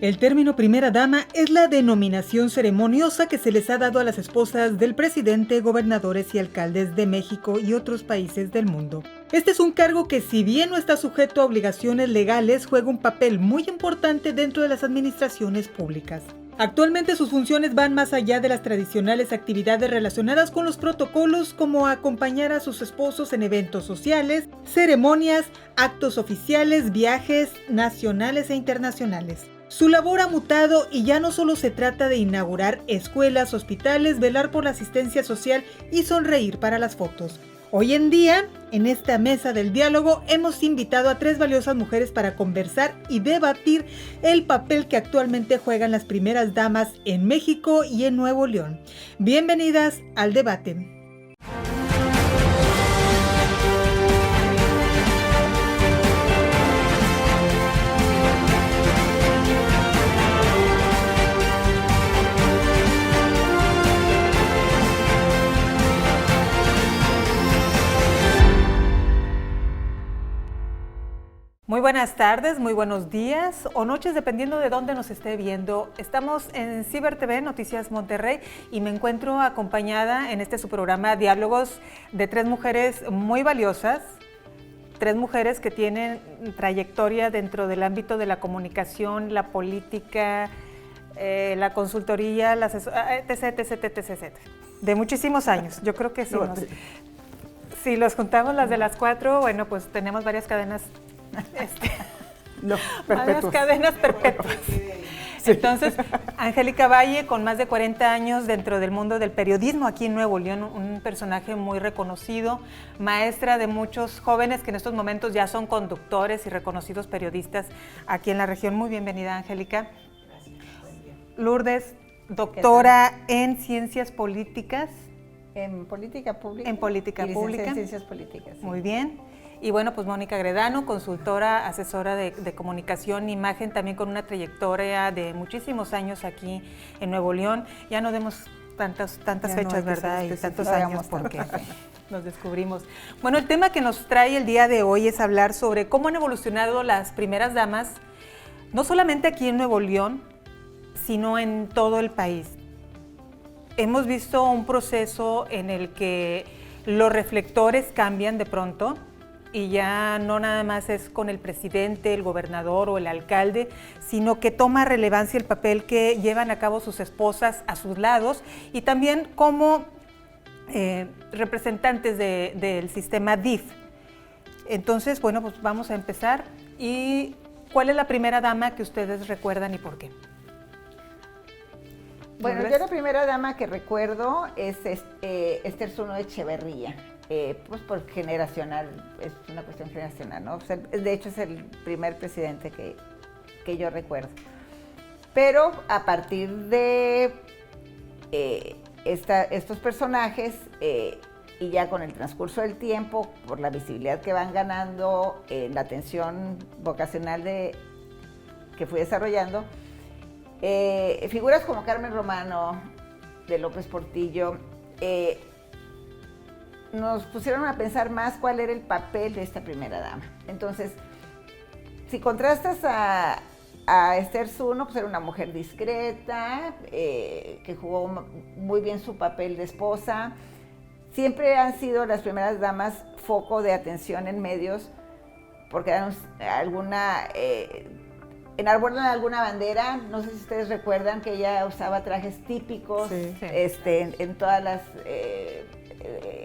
El término primera dama es la denominación ceremoniosa que se les ha dado a las esposas del presidente, gobernadores y alcaldes de México y otros países del mundo. Este es un cargo que, si bien no está sujeto a obligaciones legales, juega un papel muy importante dentro de las administraciones públicas. Actualmente sus funciones van más allá de las tradicionales actividades relacionadas con los protocolos, como acompañar a sus esposos en eventos sociales, ceremonias, actos oficiales, viajes nacionales e internacionales. Su labor ha mutado y ya no solo se trata de inaugurar escuelas, hospitales, velar por la asistencia social y sonreír para las fotos. Hoy en día, en esta mesa del diálogo, hemos invitado a 3 valiosas mujeres para conversar y debatir el papel que actualmente juegan las primeras damas en México y en Nuevo León. Bienvenidas al debate. Muy buenas tardes, muy buenos días o noches, dependiendo de dónde nos esté viendo. Estamos en Ciber TV, Noticias Monterrey, y me encuentro acompañada en su programa Diálogos de 3 mujeres muy valiosas, 3 mujeres que tienen trayectoria dentro del ámbito de la comunicación, la política, la consultoría, la etc. De muchísimos años. Yo creo que si los juntamos las de las 4, bueno, pues tenemos varias cadenas. Varias cadenas perpetuas. Sí. Entonces, Angélica Valle, con más de 40 años dentro del mundo del periodismo aquí en Nuevo León, un personaje muy reconocido, maestra de muchos jóvenes que en estos momentos ya son conductores y reconocidos periodistas aquí en la región. Muy bienvenida, Angélica. Gracias. Lourdes, doctora en Ciencias Políticas. En Política Pública. En Política Pública. En Ciencias Políticas. Sí. Muy bien. Y bueno, pues Mónica Gredano, consultora, asesora de comunicación, imagen, también con una trayectoria de muchísimos años aquí en Nuevo León. Ya no demos tantas fechas, ¿verdad? Y tantos años porque nos descubrimos. Bueno, el tema que nos trae el día de hoy es hablar sobre cómo han evolucionado las primeras damas, no solamente aquí en Nuevo León, sino en todo el país. Hemos visto un proceso en el que los reflectores cambian de pronto, y ya no nada más es con el presidente, el gobernador o el alcalde, sino que toma relevancia el papel que llevan a cabo sus esposas a sus lados y también como representantes del sistema DIF. Entonces, bueno, pues vamos a empezar. ¿Y cuál es la primera dama que ustedes recuerdan y por qué? Bueno, yo la primera dama que recuerdo es Esther Zuno Echeverría. Pues por generacional, es una cuestión generacional, ¿no? O sea, de hecho es el primer presidente que yo recuerdo. Pero a partir de estos personajes, y ya con el transcurso del tiempo, por la visibilidad que van ganando, la atención vocacional que fui desarrollando, figuras como Carmen Romano, de López Portillo, nos pusieron a pensar más cuál era el papel de esta primera dama. Entonces, si contrastas a Esther Zuno, pues era una mujer discreta, que jugó muy bien su papel de esposa. Siempre han sido las primeras damas foco de atención en medios, porque enarbolan alguna bandera. No sé si ustedes recuerdan que ella usaba trajes típicos, sí. En todas las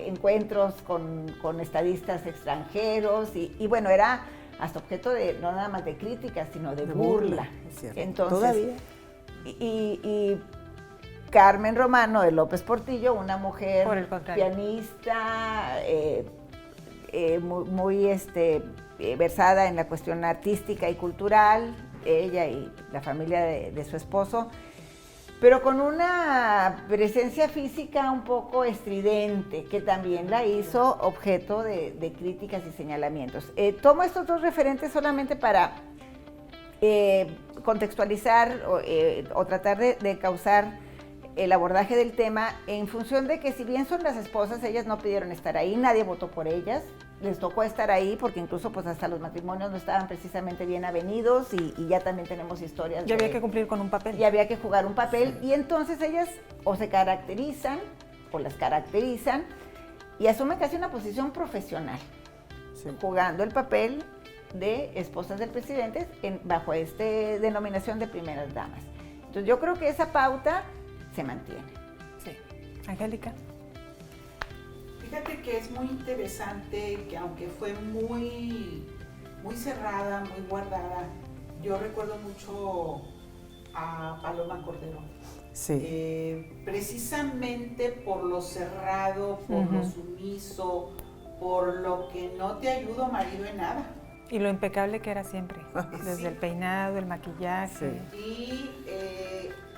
encuentros con estadistas extranjeros y bueno, era hasta objeto de no nada más de crítica, sino de burla. Entonces, todavía. Y Carmen Romano de López Portillo, una mujer pianista, muy versada en la cuestión artística y cultural, ella y la familia de su esposo, pero con una presencia física un poco estridente, que también la hizo objeto de críticas y señalamientos. Tomo estos 2 referentes solamente para contextualizar o tratar de causar el abordaje del tema en función de que si bien son las esposas, ellas no pidieron estar ahí, nadie votó por ellas, les tocó estar ahí porque incluso pues hasta los matrimonios no estaban precisamente bien avenidos y ya también tenemos historias. Ya había que cumplir con un papel. Y había que jugar un papel y entonces ellas o se caracterizan o las caracterizan y asumen casi una posición profesional, jugando el papel de esposas del presidente bajo esta denominación de primeras damas. Entonces yo creo que esa pauta se mantiene. Sí. Angélica. Fíjate que es muy interesante que aunque fue muy cerrada, muy guardada, yo recuerdo mucho a Paloma Cordero. Sí. Precisamente por lo cerrado, por lo sumiso, por lo que no te ayuda marido en nada. Y lo impecable que era siempre, desde el peinado, el maquillaje. Sí. Y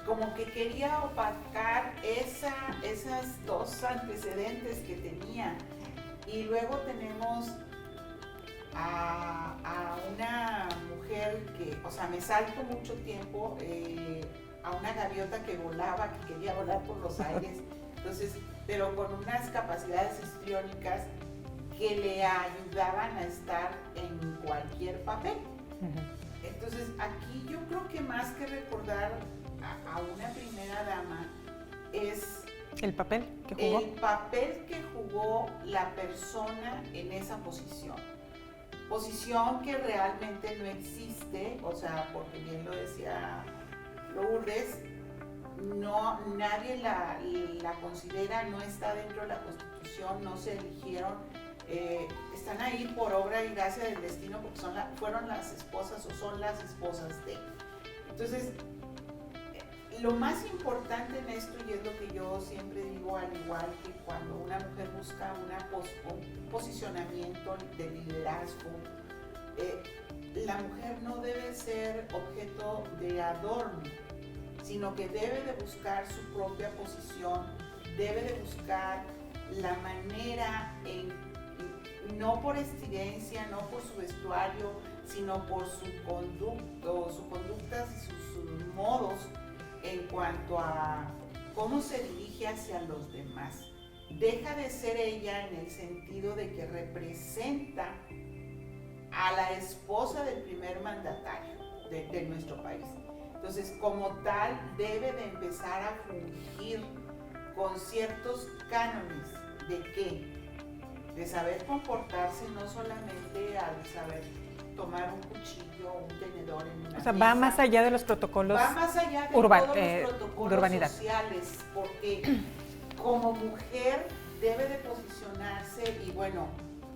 como que quería opacar esas dos antecedentes que tenía. Y luego tenemos a una mujer que, o sea, me salto mucho tiempo, a una gaviota que volaba, que quería volar por los aires, entonces, pero con unas capacidades histriónicas que le ayudaban a estar en cualquier papel. Entonces, aquí yo creo que más que recordar a una primera dama es el papel que jugó. El papel que jugó la persona en esa posición. Posición que realmente no existe, o sea, porque bien lo decía Lourdes, no, nadie la considera, no está dentro de la Constitución, no se eligieron, están ahí por obra y gracia del destino porque fueron las esposas o son las esposas de. Entonces, lo más importante en esto, y es lo que yo siempre digo, al igual que cuando una mujer busca un posicionamiento de liderazgo, la mujer no debe ser objeto de adorno, sino que debe de buscar su propia posición, debe de buscar la manera, no por estridencia, no por su vestuario, sino por su conductas y sus modos en cuanto a cómo se dirige hacia los demás. Deja de ser ella en el sentido de que representa a la esposa del primer mandatario de nuestro país. Entonces, como tal, debe de empezar a fungir con ciertos cánones de qué, de saber comportarse, no solamente al saber tomar un cuchillo o un tenedor en una mesa. Va más allá de los protocolos. Va más allá de todos los protocolos de urbanidad sociales, porque como mujer debe de posicionarse y bueno,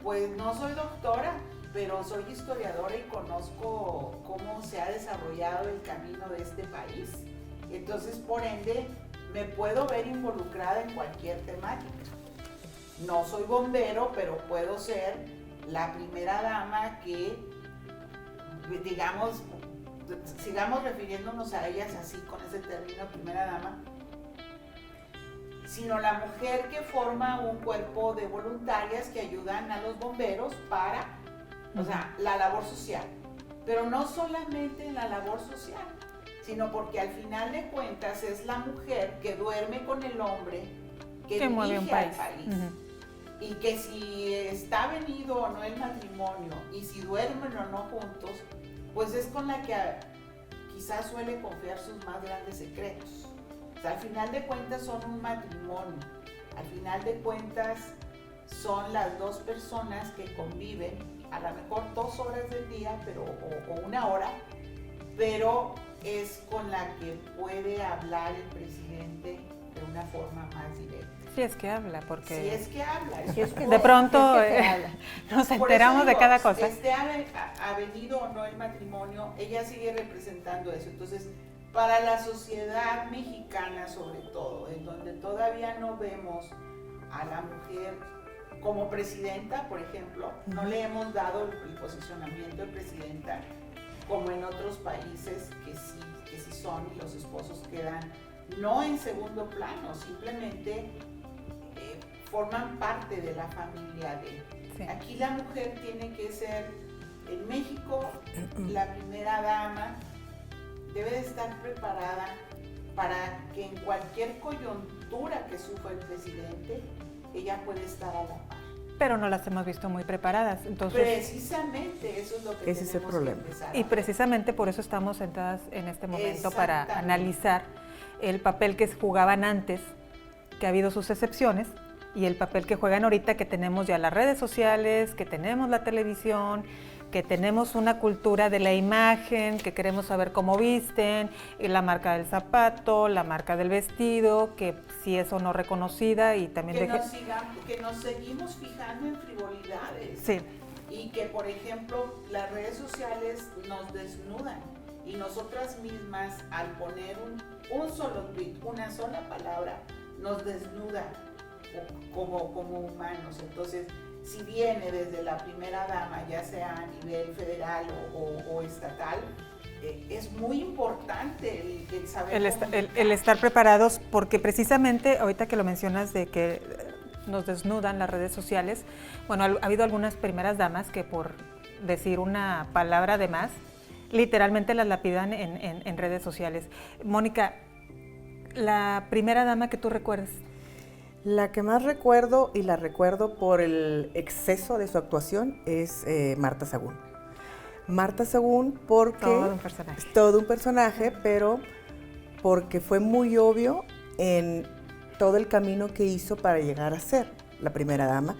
pues no soy doctora, pero soy historiadora y conozco cómo se ha desarrollado el camino de este país. Entonces, por ende, me puedo ver involucrada en cualquier temática. No soy bombero, pero puedo ser la primera dama que, digamos, sigamos refiriéndonos a ellas así, con ese término, primera dama, sino la mujer que forma un cuerpo de voluntarias que ayudan a los bomberos para, o sea, la labor social. Pero no solamente en la labor social, sino porque al final de cuentas es la mujer que duerme con el hombre que dirige al país. Y que si está venido o no el matrimonio, y si duermen o no juntos, pues es con la que quizás suele confiar sus más grandes secretos. O sea, al final de cuentas son un matrimonio, al final de cuentas son las dos personas que conviven, a lo mejor 2 horas del día, pero, o 1 hora, pero es con la que puede hablar el presidente de una forma más directa. Si es que habla, porque... Si es que habla. Si es que de pronto nos enteramos de cada cosa. Ha venido o no el matrimonio, ella sigue representando eso. Entonces, para la sociedad mexicana sobre todo, en donde todavía no vemos a la mujer como presidenta, por ejemplo, no le hemos dado el posicionamiento de presidenta como en otros países que sí son, y los esposos quedan no en segundo plano, simplemente forman parte de la familia de. Sí. Aquí la mujer tiene que ser, en México, la primera dama debe de estar preparada para que en cualquier coyuntura que sufra el presidente, ella puede estar a la par. Pero no las hemos visto muy preparadas, entonces... Precisamente, eso es lo que ese es el problema. que empezar a Y ver. precisamente por eso estamos sentadas en este momento para analizar el papel que jugaban antes, que ha habido sus excepciones, y el papel que juegan ahorita, que tenemos ya las redes sociales, que tenemos la televisión, que tenemos una cultura de la imagen, que queremos saber cómo visten, y la marca del zapato, la marca del vestido, que si es o no reconocida, y también que nos seguimos fijando en frivolidades. Sí. Y que, por ejemplo, las redes sociales nos desnudan y nosotras mismas, al poner un solo tweet, una sola palabra, nos desnuda como humanos. Entonces, si viene desde la primera dama, ya sea a nivel federal o estatal, es muy importante el saber el estar preparados, porque precisamente ahorita que lo mencionas de que nos desnudan las redes sociales, bueno, ha habido algunas primeras damas que por decir una palabra de más, literalmente las lapidan en redes sociales. Mónica, la primera dama que tú recuerdas. La que más recuerdo, y la recuerdo por el exceso de su actuación, es Marta Sagún. Marta Sagún porque... Todo un personaje. Es todo un personaje, pero porque fue muy obvio en todo el camino que hizo para llegar a ser la primera dama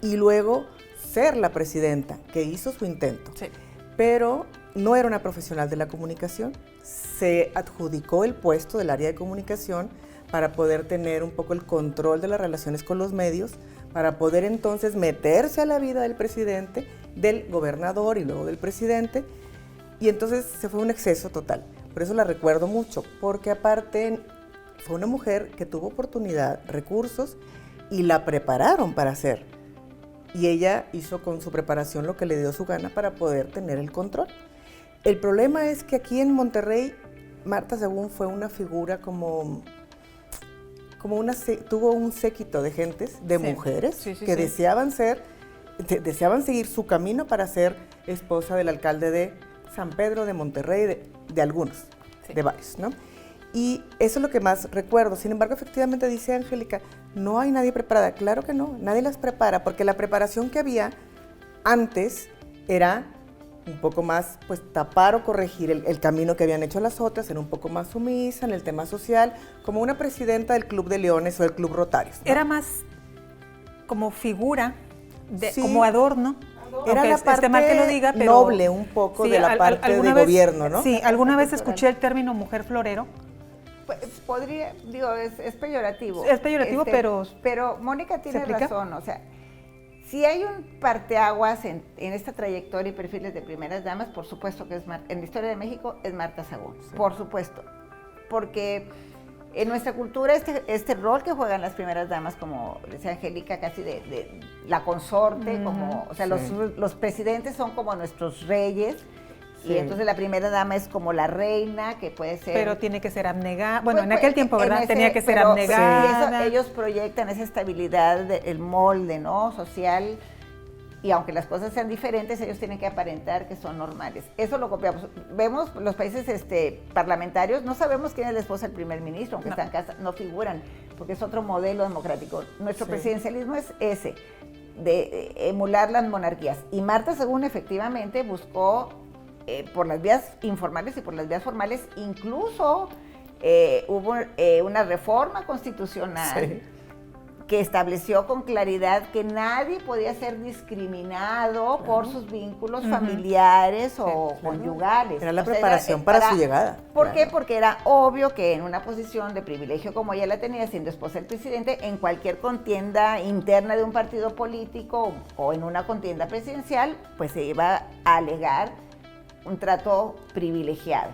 y luego ser la presidenta, que hizo su intento. Sí. Pero no era una profesional de la comunicación, se adjudicó el puesto del área de comunicación para poder tener un poco el control de las relaciones con los medios, para poder entonces meterse a la vida del presidente, del gobernador y luego del presidente, y entonces se fue un exceso total. Por eso la recuerdo mucho, porque aparte fue una mujer que tuvo oportunidad, recursos, y la prepararon para hacer. Y ella hizo con su preparación lo que le dio su gana para poder tener el control. El problema es que aquí en Monterrey, Marta Sagún fue una figura tuvo un séquito de gentes, de mujeres, que deseaban seguir su camino para ser esposa del alcalde de San Pedro, de Monterrey, de algunos, de varios, ¿no? Y eso es lo que más recuerdo. Sin embargo, efectivamente, dice Angélica, no hay nadie preparada. Claro que no, nadie las prepara, porque la preparación que había antes era un poco más, pues, tapar o corregir el camino que habían hecho las otras, era un poco más sumisa en el tema social, como una presidenta del Club de Leones o del Club Rotarios, ¿no? Era más como figura, como adorno. Era la parte mal que lo diga, pero noble un poco de la parte de gobierno, ¿no? Sí, alguna vez escuché el término mujer florero. Pues podría, digo, es peyorativo. Es peyorativo, pero Mónica tiene razón, o sea, si hay un parteaguas en esta trayectoria y perfiles de primeras damas, por supuesto que en la historia de México es Marta Sagún, por supuesto, porque en nuestra cultura este rol que juegan las primeras damas, como decía Angélica, casi de la consorte, o sea, los presidentes son como nuestros reyes. Sí. Y entonces la primera dama es como la reina, que puede ser... Pero tiene que ser abnegada. Bueno, en aquel tiempo, ¿verdad? Tenía que ser abnegada. Sí. Ellos proyectan esa estabilidad, el molde, ¿no? Social. Y aunque las cosas sean diferentes, ellos tienen que aparentar que son normales. Eso lo copiamos. Vemos los países parlamentarios, no sabemos quién es la esposa del primer ministro, aunque están en casa, no figuran, porque es otro modelo democrático. Nuestro presidencialismo es ese, de emular las monarquías. Y Marta Sagún efectivamente buscó... por las vías informales y por las vías formales, incluso hubo una reforma constitucional que estableció con claridad que nadie podía ser discriminado por sus vínculos familiares o conyugales. Era la preparación para su llegada. ¿Por qué? Porque era obvio que en una posición de privilegio como ella la tenía, siendo esposa del presidente, en cualquier contienda interna de un partido político o en una contienda presidencial, pues se iba a alegar un trato privilegiado.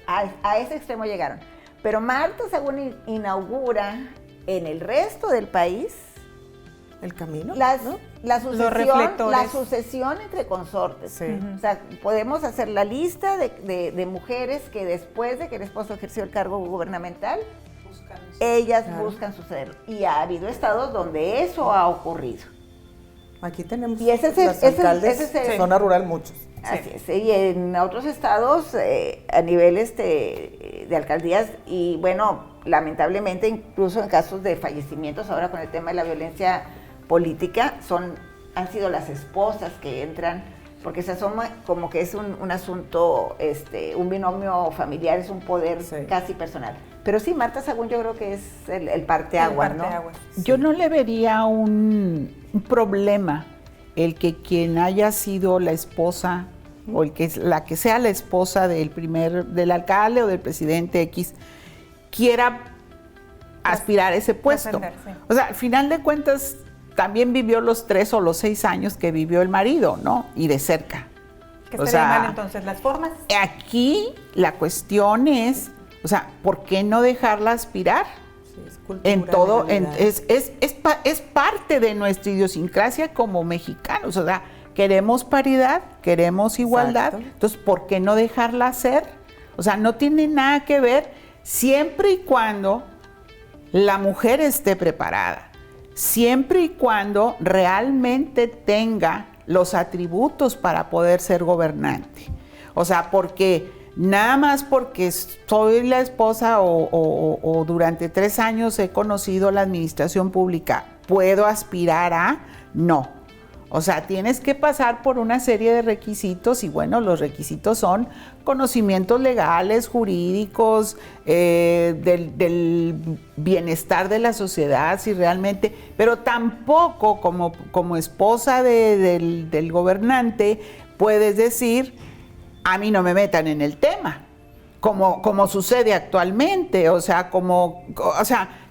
A ese extremo llegaron. Pero Marta Sagún inaugura en el resto del país el camino, la sucesión entre consortes. Sí. O sea, podemos hacer la lista de mujeres que después de que el esposo ejerció el cargo gubernamental, ellas buscan sucederlo. Y ha habido estados donde eso ha ocurrido. Aquí tenemos y los alcaldes de zona rural, muchos. Así es, y en otros estados, a nivel de alcaldías y bueno, lamentablemente incluso en casos de fallecimientos, ahora con el tema de la violencia política, han sido las esposas que entran, porque se asoma como que es un asunto, un binomio familiar, es un poder casi personal. Pero sí, Marta Sagún yo creo que es el parteaguas, ¿no? Sí. Yo no le vería un problema el que quien haya sido la esposa o la que sea la esposa del alcalde o del presidente X quiera aspirar a ese puesto. O sea, al final de cuentas también vivió los 3 o los 6 años que vivió el marido, ¿no? Y de cerca. ¿Qué estaría mal entonces? ¿Las formas? Aquí la cuestión es, o sea, ¿por qué no dejarla aspirar? Sí, es cultura, en todo, legalidad. es parte de nuestra idiosincrasia como mexicanos, o sea, queremos paridad, queremos igualdad, exacto. Entonces, ¿por qué no dejarla hacer? O sea, no tiene nada que ver siempre y cuando la mujer esté preparada, siempre y cuando realmente tenga los atributos para poder ser gobernante. O sea, porque nada más porque soy la esposa o durante 3 años he conocido la administración pública, ¿puedo aspirar a? No. O sea, tienes que pasar por una serie de requisitos y bueno, los requisitos son conocimientos legales, jurídicos, del bienestar de la sociedad, si realmente, pero tampoco como esposa del gobernante puedes decir, a mí no me metan en el tema, como sucede actualmente, o sea,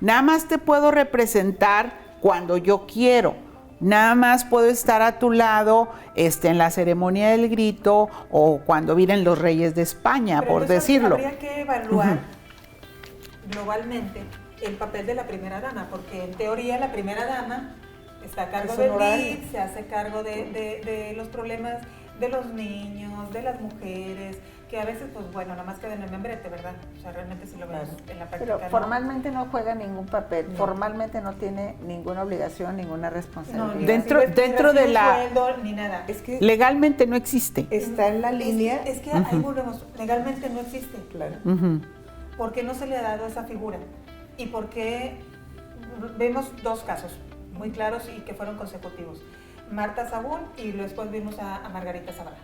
nada más te puedo representar cuando yo quiero. Nada más puedo estar a tu lado en la ceremonia del grito o cuando vienen los reyes de España, pero por decirlo. Habría que evaluar globalmente el papel de la primera dama, porque en teoría la primera dama está a cargo del DIF, se hace cargo de los problemas de los niños, de las mujeres, que a veces, pues bueno, nada más queda en el membrete, ¿verdad? O sea, realmente si lo vemos en la práctica. Pero formalmente no juega ningún papel, formalmente no tiene ninguna obligación, ninguna responsabilidad. No, dentro de la... sueldo, ni nada. Es que legalmente no existe. Está en la línea. Es que ahí volvemos, legalmente no existe. Claro. ¿Por qué no se le ha dado esa figura? ¿Y por qué vemos 2 casos muy claros y que fueron consecutivos? Marta Sagún y después vimos a Margarita Zavala.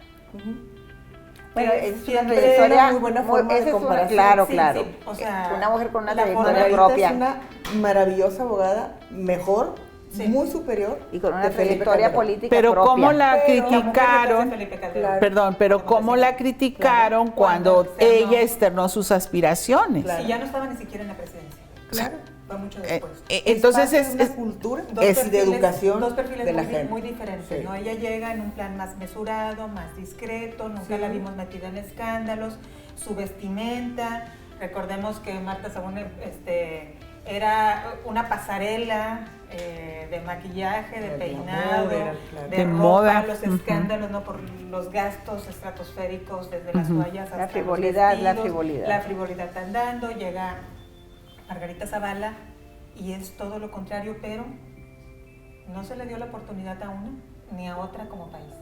Bueno, es una trayectoria muy buena forma de comparación. Claro. Sí, o sea, una mujer con una trayectoria Margarita propia. Es una maravillosa abogada, mejor, muy superior. Y con una trayectoria política pero propia. ¿cómo la criticaron? Claro. Pero ¿cómo la criticaron cuando ella externó sus aspiraciones? Claro. Y ya no estaba ni siquiera en la presidencia. Claro. Fue mucho después. Entonces es una cultura de educación 2 perfiles de la muy, gente. muy diferentes, ¿no? Ella llega en un plan más mesurado, más discreto, nunca la vimos metida en escándalos, su vestimenta, recordemos que Marta Sagún era una pasarela de maquillaje, de peinado, de moda, los escándalos, ¿no? Por los gastos estratosféricos desde las toallas hasta la frivolidad, la frivolidad andando, llega Margarita Zavala y es todo lo contrario, pero no se le dio la oportunidad a una ni a otra como país.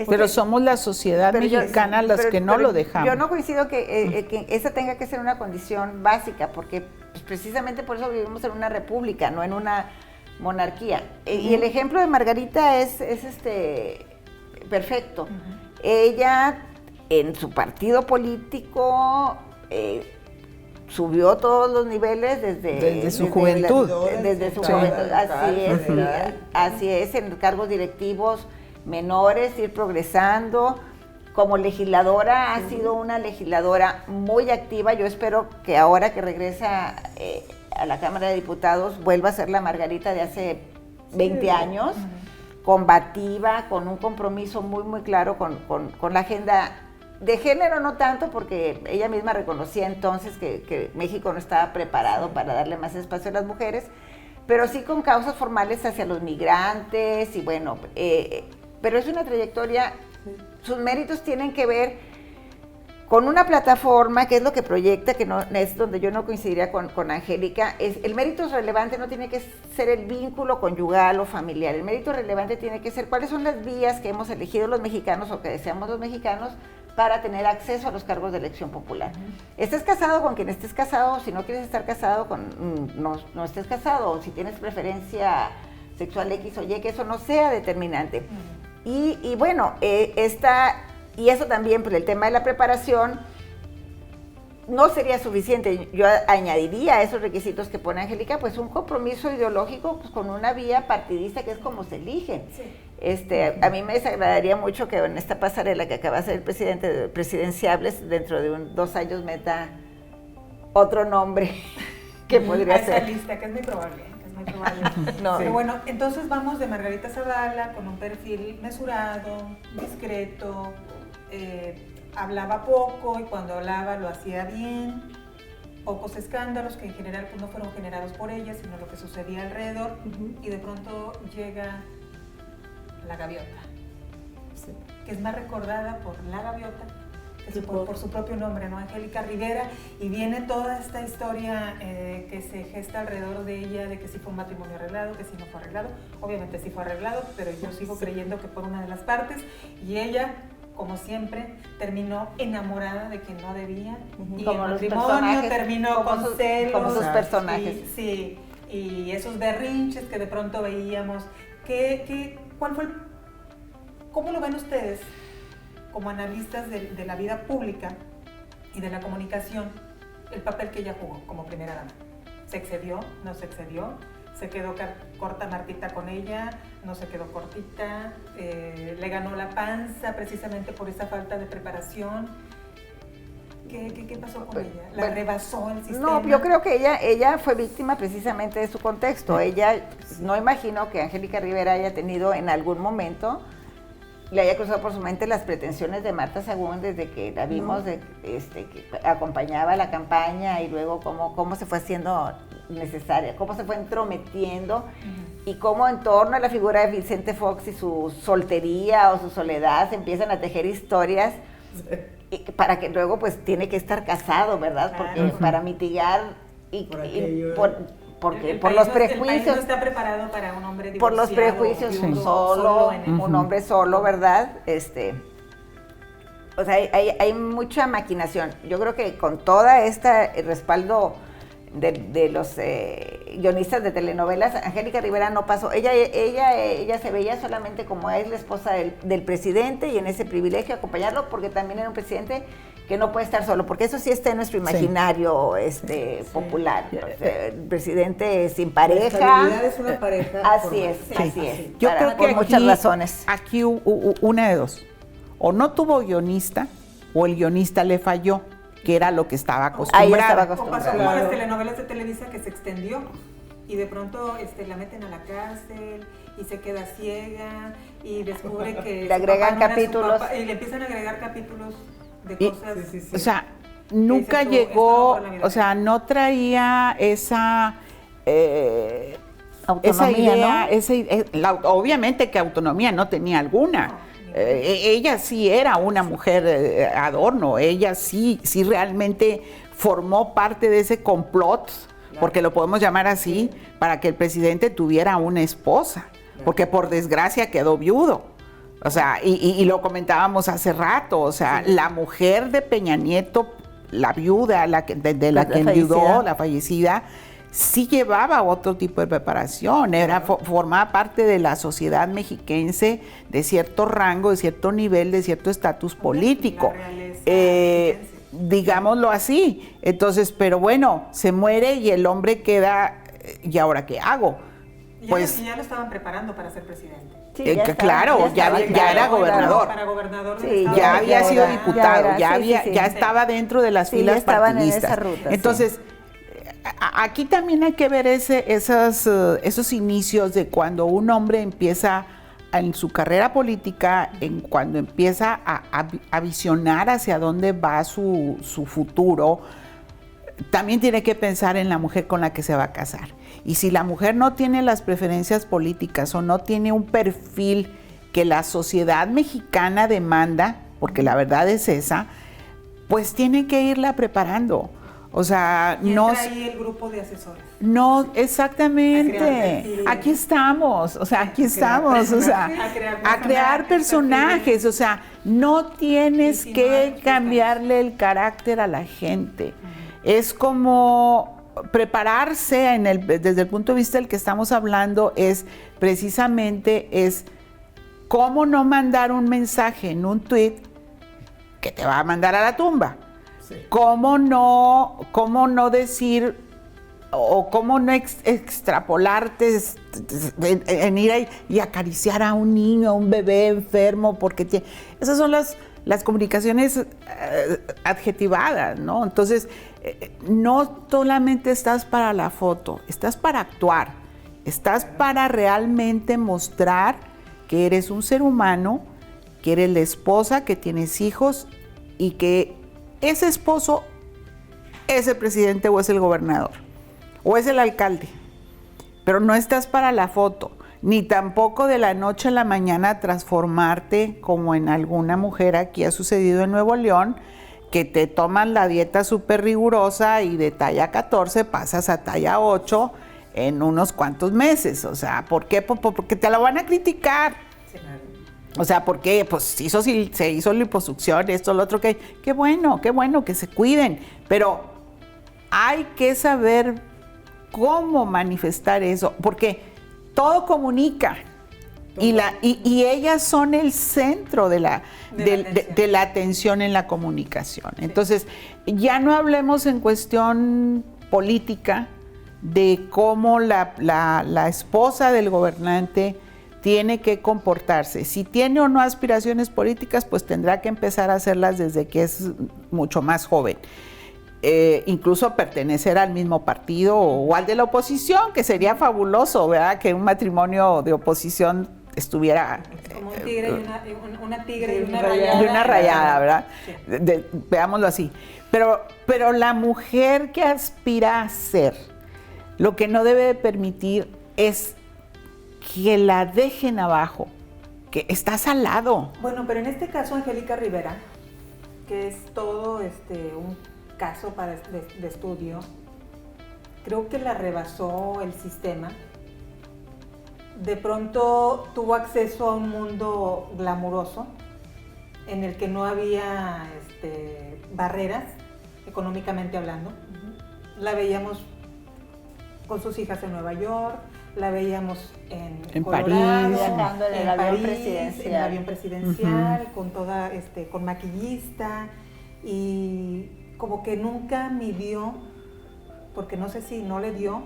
Pero somos la sociedad mexicana las que no lo dejamos. Yo no coincido que esa tenga que ser una condición básica, porque pues, precisamente por eso vivimos en una república, no en una monarquía. Y el ejemplo de Margarita es perfecto. Ella en su partido político subió todos los niveles desde su juventud. Desde su juventud, así es, en cargos directivos menores, ir progresando. Como legisladora, ha sido una legisladora muy activa. Yo espero que ahora que regresa a la Cámara de Diputados vuelva a ser la Margarita de hace 20 años, combativa, con un compromiso muy, muy claro con la agenda de género, no tanto, porque ella misma reconocía entonces que México no estaba preparado para darle más espacio a las mujeres, pero sí con causas formales hacia los migrantes y bueno, pero es una trayectoria, sus méritos tienen que ver con una plataforma, que es lo que proyecta, que no es donde yo no coincidiría con Angélica. El mérito relevante no tiene que ser el vínculo conyugal o familiar, el mérito relevante tiene que ser cuáles son las vías que hemos elegido los mexicanos o que deseamos los mexicanos para tener acceso a los cargos de elección popular. Estés casado con quien estés casado, si no quieres estar casado, no estés casado, o si tienes preferencia sexual X o Y, que eso no sea determinante. Y bueno, y eso también, por el tema de la preparación, no sería suficiente. Yo añadiría a esos requisitos que pone Angélica, pues un compromiso ideológico pues, con una vía partidista, que es como se elige. Sí. A mí me desagradaría mucho que en esta pasarela que acaba de ser el presidente de Presidenciables, dentro de 2 años meta otro nombre que podría ser. A esa lista, que es muy probable. No. Pero bueno, entonces vamos de Margarita Zavala con un perfil mesurado, discreto, hablaba poco y cuando hablaba lo hacía bien, pocos escándalos que en general pues, no fueron generados por ella, sino lo que sucedía alrededor, y de pronto llega La Gaviota, sí, que es más recordada por La Gaviota que por su propio nombre, ¿no? Angélica Rivera, y viene toda esta historia que se gesta alrededor de ella, de que sí fue un matrimonio arreglado, que sí no fue arreglado. Obviamente sí fue arreglado, pero yo sigo creyendo que por una de las partes, y ella, como siempre, terminó enamorada de quien no debía, y como el matrimonio terminó con celos, como sus personajes. Y esos berrinches que de pronto veíamos. ¿Cómo lo ven ustedes como analistas de la vida pública y de la comunicación, el papel que ella jugó como primera dama? ¿Se excedió? ¿No se excedió? ¿Se quedó corta Martita con ella? ¿No se quedó cortita? ¿Le ganó la panza precisamente por esa falta de preparación? ¿Qué pasó con ella? ¿La rebasó el sistema? No, yo creo que ella fue víctima precisamente de su contexto. Ella, no imagino que Angélica Rivera haya tenido en algún momento, le haya cruzado por su mente las pretensiones de Marta Sagún desde que la vimos, que acompañaba la campaña, y luego cómo se fue haciendo necesaria, cómo se fue entrometiendo, y cómo en torno a la figura de Vicente Fox y su soltería o su soledad se empiezan a tejer historias, para que luego pues tiene que estar casado, ¿verdad? Porque para mitigar por los prejuicios. El país no está preparado para un hombre divorciado. Por los prejuicios, un hombre solo, ¿verdad? O sea, hay mucha maquinación. Yo creo que con toda el respaldo de los guionistas de telenovelas, Angélica Rivera no pasó. Ella se veía solamente como es la esposa del presidente, y en ese privilegio acompañarlo, porque también era un presidente que no puede estar solo, porque eso sí está en nuestro imaginario popular. El presidente sin pareja. La estabilidad es una pareja. Así es. Yo creo que por muchas razones. Aquí una de dos. O no tuvo guionista, o el guionista le falló, que era lo que estaba acostumbrado. O pasó como las telenovelas de Televisa, que se extendió y de pronto la meten a la cárcel y se queda ciega y descubre que le agregan capítulos y le empiezan a agregar capítulos de cosas. O sea, nunca llegó, o sea, no traía esa autonomía, esa idea, ¿no? Obviamente que autonomía no tenía alguna. No. Ella sí era una mujer adorno, ella sí realmente formó parte de ese complot, porque lo podemos llamar así, para que el presidente tuviera una esposa, porque por desgracia quedó viudo. O sea, y lo comentábamos hace rato, o sea, la mujer de Peña Nieto, la viuda, de la que enviudó, la fallecida, sí llevaba otro tipo de preparación, formaba parte de la sociedad mexiquense de cierto rango, de cierto nivel, de cierto estatus político, digámoslo así. Entonces, pero bueno, se muere y el hombre queda, ¿y ahora qué hago? Pues ya lo estaban preparando para ser presidente. Sí, ya era gobernador. Para gobernador ya había sido diputado, ya estaba dentro de las filas partidistas. En esa ruta, entonces, aquí también hay que ver esos inicios de cuando un hombre empieza en su carrera política, cuando empieza a visionar hacia dónde va su futuro. También tiene que pensar en la mujer con la que se va a casar. Y si la mujer no tiene las preferencias políticas o no tiene un perfil que la sociedad mexicana demanda, porque la verdad es esa, pues tiene que irla preparando. O sea, ¿Quién no... trae el grupo de asesores? No, exactamente. A crear perfiles. Aquí estamos, o sea, aquí estamos, o sea, a crear personajes, o sea, no tienes que cambiarle el carácter a la gente. Es como prepararse desde el punto de vista del que estamos hablando, es precisamente cómo no mandar un mensaje en un tweet que te va a mandar a la tumba. Sí. Cómo no decir o cómo no extrapolarte en ir y acariciar a un niño, a un bebé enfermo, porque esas son las comunicaciones adjetivadas, ¿no? Entonces, no solamente estás para la foto, estás para actuar, estás para realmente mostrar que eres un ser humano, que eres la esposa, que tienes hijos y que ese esposo es el presidente o es el gobernador o es el alcalde, pero no estás para la foto, ni tampoco de la noche a la mañana transformarte como en alguna mujer aquí ha sucedido en Nuevo León, que te toman la dieta súper rigurosa y de talla 14 pasas a talla 8 en unos cuantos meses. O sea, ¿por qué? Porque te la van a criticar. Sí. O sea, ¿por qué? Pues se hizo liposucción, esto, lo otro, qué bueno que se cuiden, pero hay que saber cómo manifestar eso, porque todo comunica. Y ellas son el centro de la atención en la comunicación. Sí. Entonces, ya no hablemos en cuestión política de cómo la esposa del gobernante tiene que comportarse. Si tiene o no aspiraciones políticas, pues tendrá que empezar a hacerlas desde que es mucho más joven. Incluso pertenecer al mismo partido o al de la oposición, que sería fabuloso, ¿verdad? Que un matrimonio de oposición estuviera... Como un tigre y una tigre y una rayada. Y una rayada, ¿verdad? Sí. Veámoslo así. Pero la mujer que aspira a ser, lo que no debe permitir es que la dejen abajo, que estás al lado. Bueno, pero en este caso, Angélica Rivera, que es todo un caso de estudio, creo que la rebasó el sistema. De pronto tuvo acceso a un mundo glamuroso en el que no había barreras, económicamente hablando. La veíamos con sus hijas en Nueva York, la veíamos en Colorado, viajando en el avión presidencial, uh-huh. Con toda con maquillista, y como que nunca midió, porque no sé si no le dio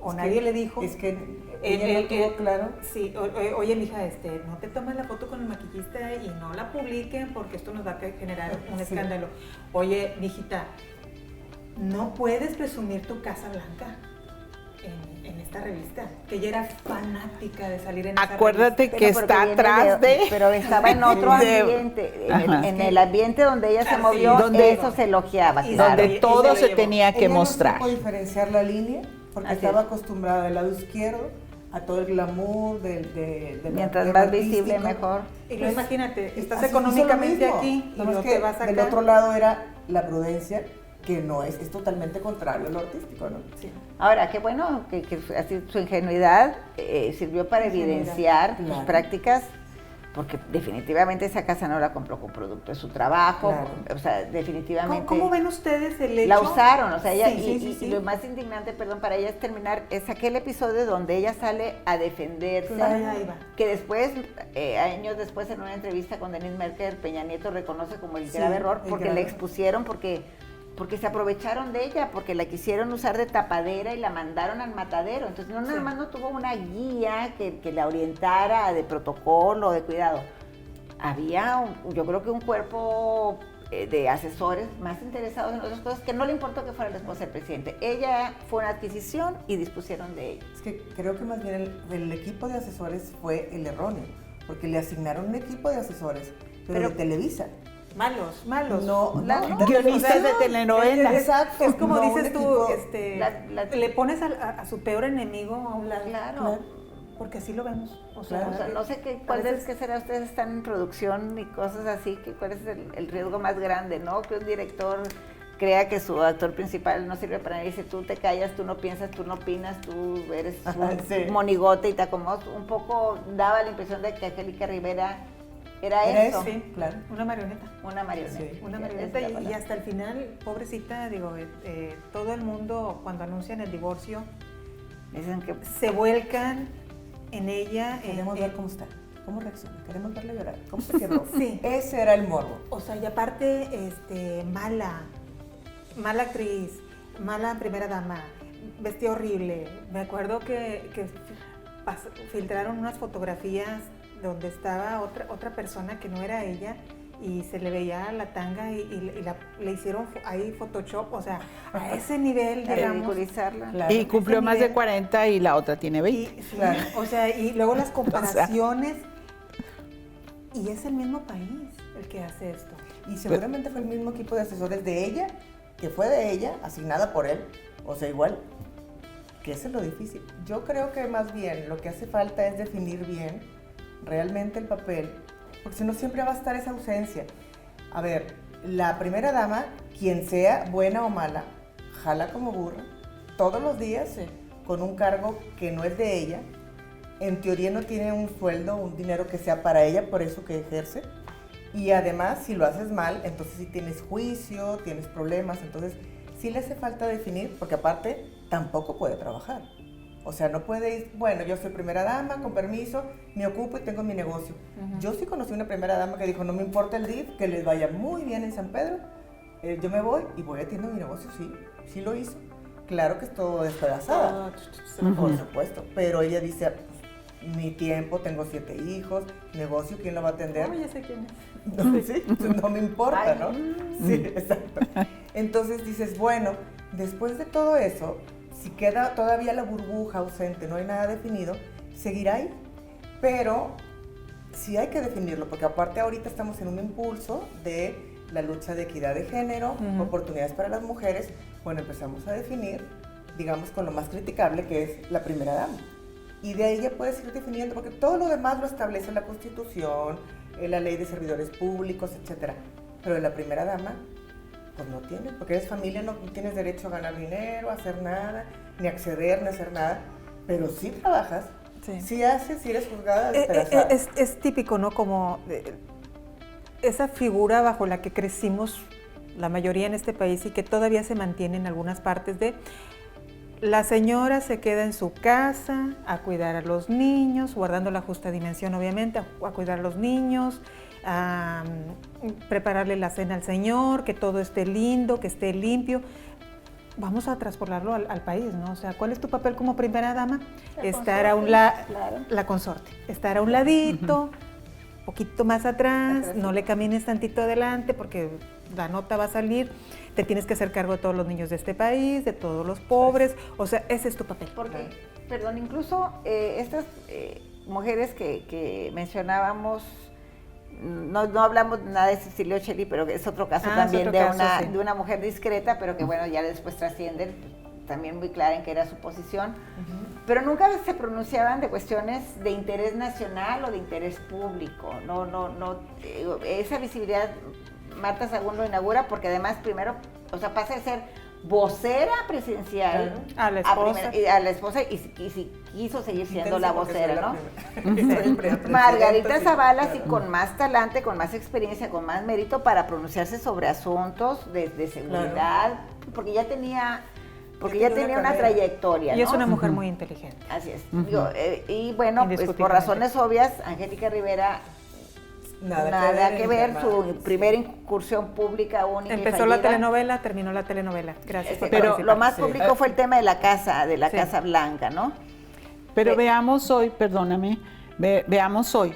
o nadie le dijo. Es que ella no tuvo claro. Sí, oye, mija, no te tomes la foto con el maquillista y no la publiquen porque esto nos va a generar un escándalo. Oye, mijita, no puedes presumir tu Casa Blanca en esta revista, que ella era fanática de salir en esa Acuérdate revista. que está atrás pero estaba en otro ambiente, en el ambiente donde ella se movió, donde eso se elogiaba. Donde todo se tenía que mostrar. Ella no supo diferenciar la línea, porque estaba acostumbrada del lado izquierdo a todo el glamour mientras más visible mejor. Y luego imagínate, estás económicamente aquí y no te vas acá. Del otro lado era la prudencia, que no es totalmente contrario a lo artístico, ¿no? Sí. Ahora, qué bueno que así su ingenuidad sirvió para evidenciar sus prácticas, porque definitivamente esa casa no la compró con producto de su trabajo, o sea, definitivamente... ¿Cómo ven ustedes el hecho? La usaron, o sea, ella, y lo más indignante, para ella es terminar, es aquel episodio donde ella sale a defenderse, que después, años después, en una entrevista con Denise Merker, Peña Nieto reconoce como el grave error, porque le expusieron, porque se aprovecharon de ella, porque la quisieron usar de tapadera y la mandaron al matadero. Entonces, no nada más no tuvo una guía que la orientara de protocolo, de cuidado. Había, yo creo que un cuerpo de asesores más interesados en otras cosas, que no le importó que fuera la esposa del presidente. Ella fue una adquisición y dispusieron de ella. Es que creo que más bien el equipo de asesores fue el erróneo, porque le asignaron un equipo de asesores, pero de Televisa. Malos. No, guionistas de telenovelas. Exacto. Es como dices tú, le pones a su peor enemigo a un lado. Claro. Porque así lo vemos. O sea, no sé cuál es que será, ustedes están en producción y cosas así, cuál es el riesgo más grande, ¿no? Que un director crea que su actor principal no sirve para nada. Dice, tú te callas, tú no piensas, tú no opinas, tú eres un monigote y te acomodas. Un poco daba la impresión de que Angélica Rivera era eso. Sí, claro, una marioneta. Una marioneta. Sí, una marioneta y hasta el final, pobrecita, digo, todo el mundo cuando anuncian el divorcio Dicen que se vuelcan en ella. Queremos ver cómo está, cómo reacciona, queremos verla llorar, cómo se quedó. Sí. Ese era el morbo. O sea, y aparte, mala actriz, mala primera dama, vestía horrible. Me acuerdo que filtraron unas fotografías donde estaba otra persona que no era ella y se le veía la tanga y le hicieron ahí Photoshop, o sea, a ese nivel, digamos. ridiculizarla. Claro. Y cumplió más de 40 y la otra tiene 20. Y, sí, o sea, y luego las comparaciones. Y es el mismo país el que hace esto. Y seguramente fue el mismo equipo de asesores de ella, que fue de ella, asignada por él. O sea, igual, que eso es lo difícil. Yo creo que más bien lo que hace falta es definir bien realmente el papel, porque si no siempre va a estar esa ausencia. A ver, la primera dama, quien sea, buena o mala, jala como burra, todos los días, con un cargo que no es de ella. En teoría no tiene un sueldo, un dinero que sea para ella, por eso que ejerce. Y además, si lo haces mal, entonces sí tienes juicio, tienes problemas. Entonces, sí le hace falta definir, porque aparte, tampoco puede trabajar. O sea, no puede ir, bueno, yo soy primera dama, con permiso, me ocupo y tengo mi negocio. Yo sí conocí una primera dama que dijo, no me importa el DIF, que les vaya muy bien en San Pedro. Yo me voy y voy atiendo mi negocio, sí lo hizo. Claro que es todo despedazada, por supuesto. Pero ella dice, mi tiempo, tengo 7 hijos, negocio, ¿quién lo va a atender? Oh, ya sé quién es. No, sí, no me importa, ¿no? Ay. Sí, exacto. Entonces dices, bueno, después de todo eso, si queda todavía la burbuja ausente, no hay nada definido, seguirá ahí. Pero sí hay que definirlo, porque aparte ahorita estamos en un impulso de la lucha de equidad de género, oportunidades para las mujeres. Bueno, empezamos a definir, digamos, con lo más criticable, que es la primera dama. Y de ahí ya puedes ir definiendo, porque todo lo demás lo establece la Constitución, la Ley de Servidores Públicos, etc. Pero de la primera dama, pues no tienes, porque eres familia, no tienes derecho a ganar dinero, a hacer nada, ni acceder, ni hacer nada. Pero sí trabajas, sí haces, sí eres juzgada, despedazada. Es típico, ¿no? Como esa figura bajo la que crecimos la mayoría en este país y que todavía se mantiene en algunas partes de... La señora se queda en su casa a cuidar a los niños, guardando la justa dimensión obviamente, a cuidar a los niños, a prepararle la cena al señor, que todo esté lindo, que esté limpio. Vamos a transportarlo al país, ¿no? O sea, ¿cuál es tu papel como primera dama? Estar a un lado, la consorte, estar a un ladito, poquito más atrás, no le camines tantito adelante porque la nota va a salir. Te tienes que hacer cargo de todos los niños de este país, de todos los pobres, o sea, ese es tu papel. Porque, perdón, incluso estas mujeres que mencionábamos, no hablamos nada de Cecilia Ocelli, pero es otro caso también de una mujer discreta, pero que bueno, ya después trasciende, también muy clara en que era su posición, pero nunca se pronunciaban de cuestiones de interés nacional o de interés público, esa visibilidad Marta Sagún lo inaugura porque además primero, o sea, pasa de ser vocera presidencial a la esposa y si quiso seguir siendo la vocera, ¿no? Margarita Margarita Zavala sí con más talante, con más experiencia, con más mérito para pronunciarse sobre asuntos de seguridad, porque ya tenía una trayectoria, ¿no? Y es una mujer muy inteligente. Así es. Y bueno, pues por razones obvias, Angélica Rivera nada que ver, su primera incursión pública única. Empezó la telenovela, terminó la telenovela. Gracias por Pero participar. lo más público fue el tema de la Casa Blanca, ¿no? Pero veamos hoy, perdóname, veamos hoy,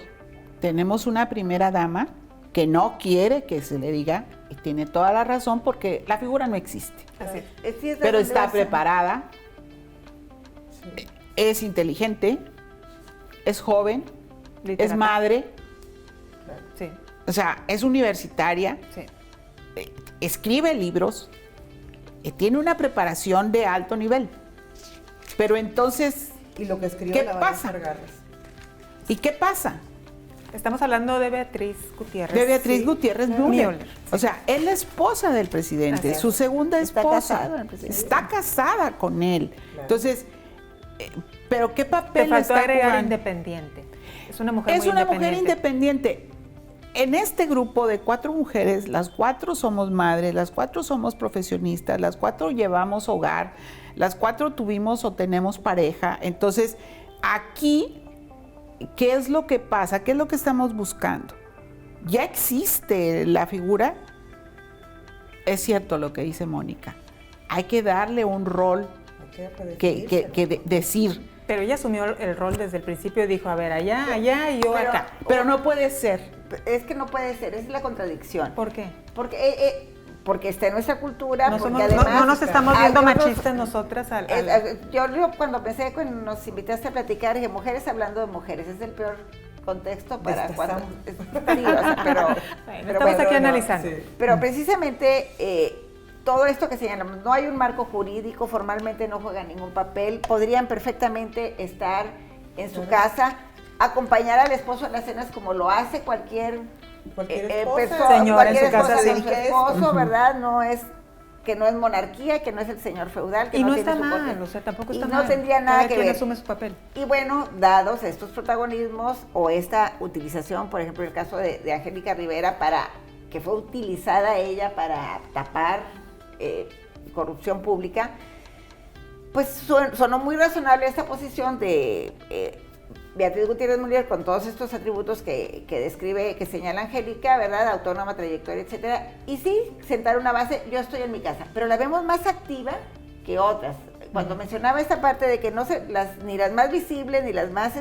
tenemos una primera dama que no quiere que se le diga, y tiene toda la razón porque la figura no existe. Así es. Pero está preparada, es inteligente, es joven, es madre. Sí. O sea, es universitaria, Sí. Escribe libros, tiene una preparación de alto nivel. Pero entonces, Y lo que escribe ¿qué la van a pasa? encargarles. ¿Y qué pasa? Estamos hablando de Beatriz Gutiérrez. De Beatriz Gutiérrez Müller. Müller, sí. O sea, es la esposa del presidente, Así es. su segunda Está esposa. casada el presidente. Está casada con él. Claro. Entonces, ¿pero qué Te papel faltó está agregar jugando? independiente. Es una mujer Es muy una mujer independiente. En este grupo de 4 mujeres, las 4 somos madres, las 4 somos profesionistas, las 4 llevamos hogar, las 4 tuvimos o tenemos pareja. Entonces, aquí, ¿qué es lo que pasa? ¿Qué es lo que estamos buscando? Ya existe la figura. Es cierto lo que dice Mónica. Hay que darle un rol que decir. Pero ella asumió el rol desde el principio y dijo, a ver, allá y yo Pero- acá. Pero no puede ser. Es que no puede ser, esa es la contradicción. ¿Por qué? Porque está en nuestra cultura, No, porque somos- además... no nos estamos hay viendo otros- machistas nosotras. Yo cuando nos invitaste a platicar, dije, mujeres hablando de mujeres, es el peor contexto para cuando... Sí, o sea, pero estamos aquí analizando. Sí. Pero precisamente todo esto que señalamos, no hay un marco jurídico, formalmente no juegan ningún papel, podrían perfectamente estar en su casa, acompañar al esposo en las cenas como lo hace cualquier esposa. persona, Señora en cualquier su casa, esposa sí. con su esposo, ¿verdad? Que no es monarquía, que no es el señor feudal, que Y no tiene está su mal, corte. o sea, tampoco Y está no mal. tendría nada Cada que quien ver. asume su papel. Y bueno, dados estos protagonismos o esta utilización, por ejemplo, el caso de Angélica Rivera, que fue utilizada ella para tapar corrupción pública, pues sonó muy razonable esta posición de Beatriz Gutiérrez Müller con todos estos atributos que describe, que señala Angélica, ¿verdad? Autónoma, trayectoria, etcétera. Y sí, sentar una base, yo estoy en mi casa, pero la vemos más activa que otras. Cuando mencionaba esta parte de que ni las más visibles ni las más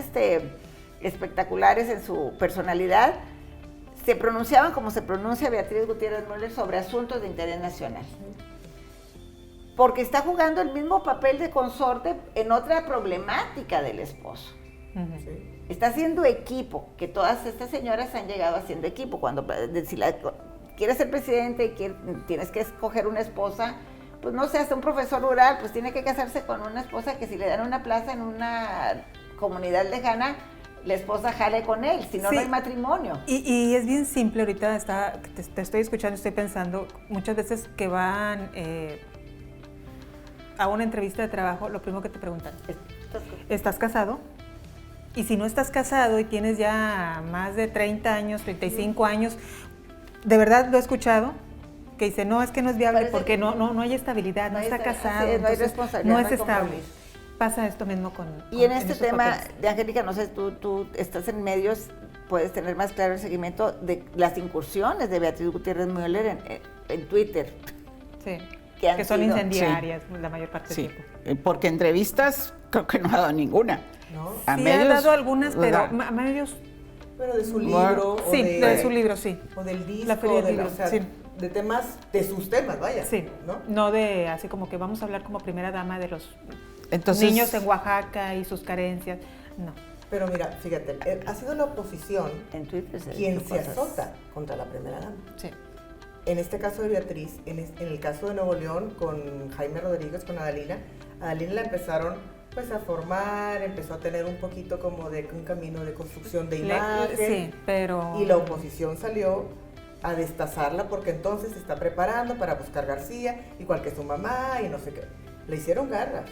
espectaculares en su personalidad se pronunciaban como se pronuncia Beatriz Gutiérrez Müller sobre asuntos de interés nacional. Porque está jugando el mismo papel de consorte en otra problemática del esposo. Ujú. Está haciendo equipo, que todas estas señoras han llegado haciendo equipo. Cuando si quieres ser presidente y tienes que escoger una esposa, pues no sé, hasta un profesor rural, pues tiene que casarse con una esposa que si le dan una plaza en una comunidad lejana, la esposa jale con él, si no, Sí. no hay matrimonio. Y es bien simple, ahorita te estoy escuchando, estoy pensando, muchas veces que van a una entrevista de trabajo, lo primero que te preguntan, ¿estás casado? Y si no estás casado y tienes ya más de 30 años, 35 años, de verdad lo he escuchado, que dice, no, es que no es viable Parece porque que no hay estabilidad, no no hay está esta- casado, sí, no hay entonces responsabilidad, no no es hay estable. compromiso. Pasa esto mismo con Y en con este esos tema papeles. de Angélica, no sé, tú estás en medios, puedes tener más claro el seguimiento de las incursiones de Beatriz Gutiérrez Müller en Twitter. Sí, que han que son sido- incendiarias la mayor parte Sí, del tiempo. porque entrevistas creo que no ha dado ninguna. ¿No? A Sí, medios, ha dado algunas, pero ¿verdad? a medios, Pero de su libro, sí, o de su libro, sí. o del disco, La Feria del Libro, o sea, sí. de temas, de sus temas, vaya. Sí, ¿no? no de así como que vamos a hablar como primera dama de los Entonces, niños en Oaxaca y sus carencias, no. Pero mira, fíjate, ha sido la oposición En Twitter se quien dicen se cosas. azota contra la primera dama. Sí. En este caso de Beatriz, en el caso de Nuevo León, con Jaime Rodríguez, con Adalina la empezaron pues a formar, empezó a tener un poquito como de un camino de construcción de imagen. Sí, pero... Y la oposición salió a destazarla porque entonces se está preparando para buscar García, igual que su mamá y no sé qué. Le hicieron garras,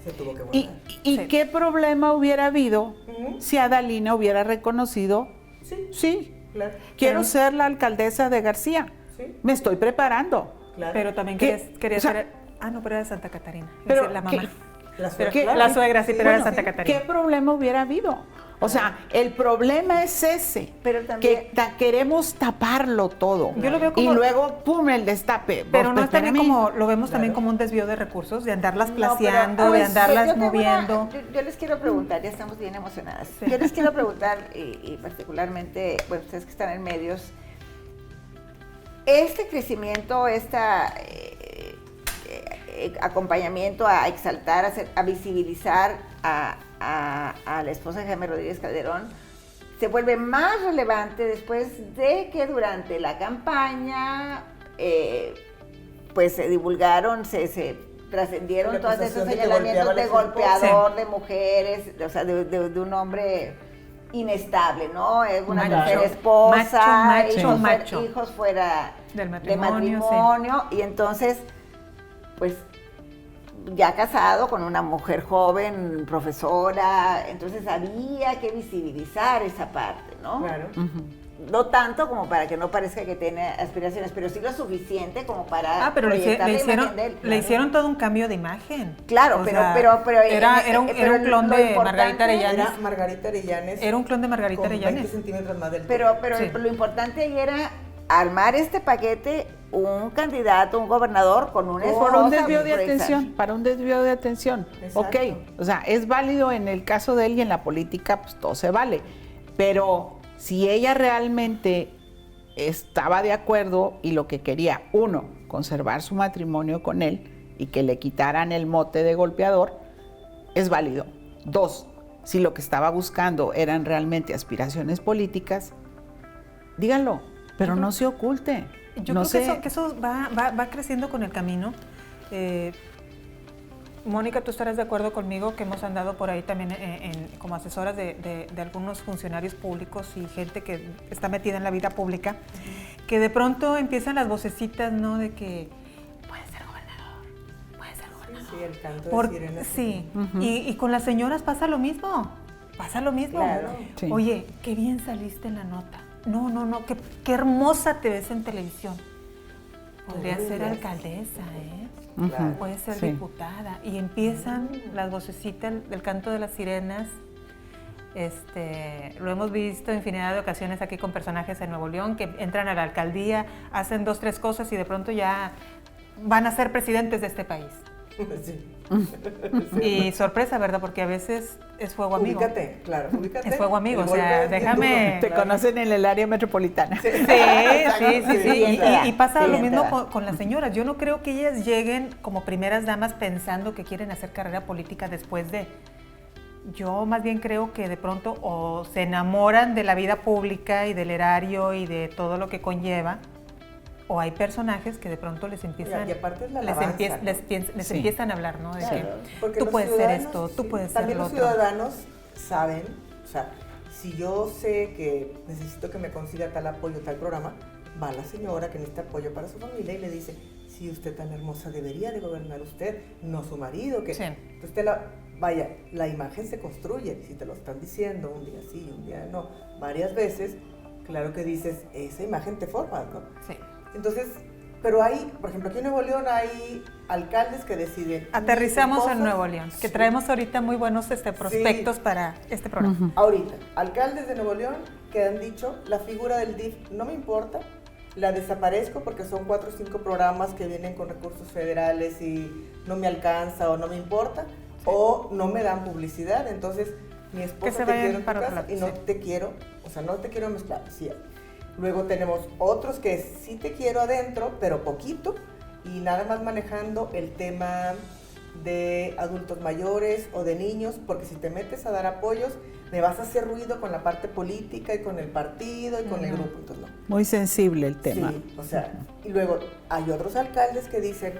se tuvo que ¿Y, votar. y Sí. qué problema hubiera habido Ujú. si Adalina hubiera reconocido, Sí, sí, claro. quiero Pero- ser la alcaldesa de García, Sí, me estoy preparando? claro. Pero también ¿Qué? quería O sea, ser... Ah, no, pero era de Santa Catarina. pero Pero la mamá. La Pero suegra, la suegra sí, pero era Bueno, Santa Catarina. ¿Qué problema hubiera habido? O sea, el problema es ese, Pero también- que queremos taparlo todo. Yo lo veo como- Y luego, pum, el destape. Pero Pues, no es también espérame. como, lo vemos también Claro. como un desvío de recursos, de andarlas No, pero, placeando, a de ver, andarlas yo tengo moviendo. yo les quiero preguntar, ya estamos bien emocionadas. Yo les quiero preguntar, y particularmente, bueno, ustedes que están en medios, este crecimiento, acompañamiento a exaltar, a visibilizar a la esposa de Jaime Rodríguez Calderón, se vuelve más relevante después de que durante la campaña pues se divulgaron, se trascendieron La todos acusación esos de que señalamientos golpeaba a de las esposas. golpeador de mujeres, o sea, de un hombre inestable, ¿no? Es una Macho. tercera esposa, Macho. hijos fuera Del de matrimonio, matrimonio, y entonces, pues, ya casado con una mujer joven, profesora, entonces había que visibilizar esa parte, ¿no? Claro. No tanto como para que no parezca que tiene aspiraciones, pero sí lo suficiente como para Pero proyectar la imagen de él. le Claro. hicieron todo un cambio de imagen. Claro, O pero sea, era un clon lo de importante Margarita Arellanes. Era Margarita Arellanes. Era un clon de Margarita con 20 Arellanes. centímetros más del Pero Sí. lo importante ahí era armar este paquete, un candidato, un gobernador con una esposa. Para un desvío de muy atención, para un desvío de atención. Exacto. Ok, o sea, es válido en el caso de él y en la política, pues todo se vale. Pero si ella realmente estaba de acuerdo y lo que quería, uno, conservar su matrimonio con él y que le quitaran el mote de golpeador, es válido. Dos, si lo que estaba buscando eran realmente aspiraciones políticas, díganlo, pero no se oculte. Yo no creo que eso va creciendo con el camino. Mónica, tú estarás de acuerdo conmigo que hemos andado por ahí también como asesoras de algunos funcionarios públicos y gente que está metida en la vida pública, que de pronto empiezan las vocecitas, ¿no? De que puede ser gobernador, puede ser gobernador. Sí, el canto de sirenas. Sí, y con las señoras pasa lo mismo. Claro. Sí. Oye, qué bien saliste en la nota. No, qué hermosa te ves en televisión. Podría ser alcaldesa, ¿eh? Claro. Puede ser Sí. diputada. Y empiezan las vocecitas del canto de las sirenas. Lo hemos visto infinidad de ocasiones aquí con personajes en Nuevo León que entran a la alcaldía, hacen 2, 3 cosas y de pronto ya van a ser presidentes de este país. Sí. Y sorpresa, ¿verdad? Porque a veces es fuego amigo. Ubícate, claro, ubícate. Es fuego amigo, El o sea, golpe es bien déjame- duro, Te claro. conocen en el área metropolitana. Sí. Y pasa lo mismo con las señoras. Yo no creo que ellas lleguen como primeras damas pensando que quieren hacer carrera política después de. Yo más bien creo que de pronto o se enamoran de la vida pública y del erario y de todo lo que conlleva, o hay personajes que de pronto les empiezan, Y aparte es la les, alabanza, ¿no? les Sí. empiezan a hablar, ¿no? De Claro, que porque tú los puedes ser ciudadanos, esto, tú sí, puedes ser también lo los otro. ciudadanos saben, o sea, si yo sé que necesito que me consiga tal apoyo, tal programa, va la señora que necesita apoyo para su familia y le dice, si usted tan hermosa debería de gobernar usted, no su marido, que Sí. entonces vaya, la imagen se construye, si te lo están diciendo un día sí, un día no, varias veces, claro que dices, esa imagen te forma, ¿no? Sí. Entonces, pero hay, por ejemplo, aquí en Nuevo León hay alcaldes que deciden. Aterrizamos mis en esposas- Nuevo León, que Sí. traemos ahorita muy buenos prospectos para este programa. Ahorita, alcaldes de Nuevo León que han dicho, la figura del DIF no me importa, la desaparezco porque son 4 o 5 programas que vienen con recursos federales y no me alcanza o no me importa, o no me dan publicidad, entonces mi Que esposa se te vayan quiero en tu para otro casa lado, y no sí. te quiero, o sea, no te quiero mezclar, sí. Luego tenemos otros que sí te quiero adentro, pero poquito, y nada más manejando el tema de adultos mayores o de niños, porque si te metes a dar apoyos, me vas a hacer ruido con la parte política y con el partido y con el grupo, entonces no. Muy sensible el tema. Sí, o sea, y luego hay otros alcaldes que dicen,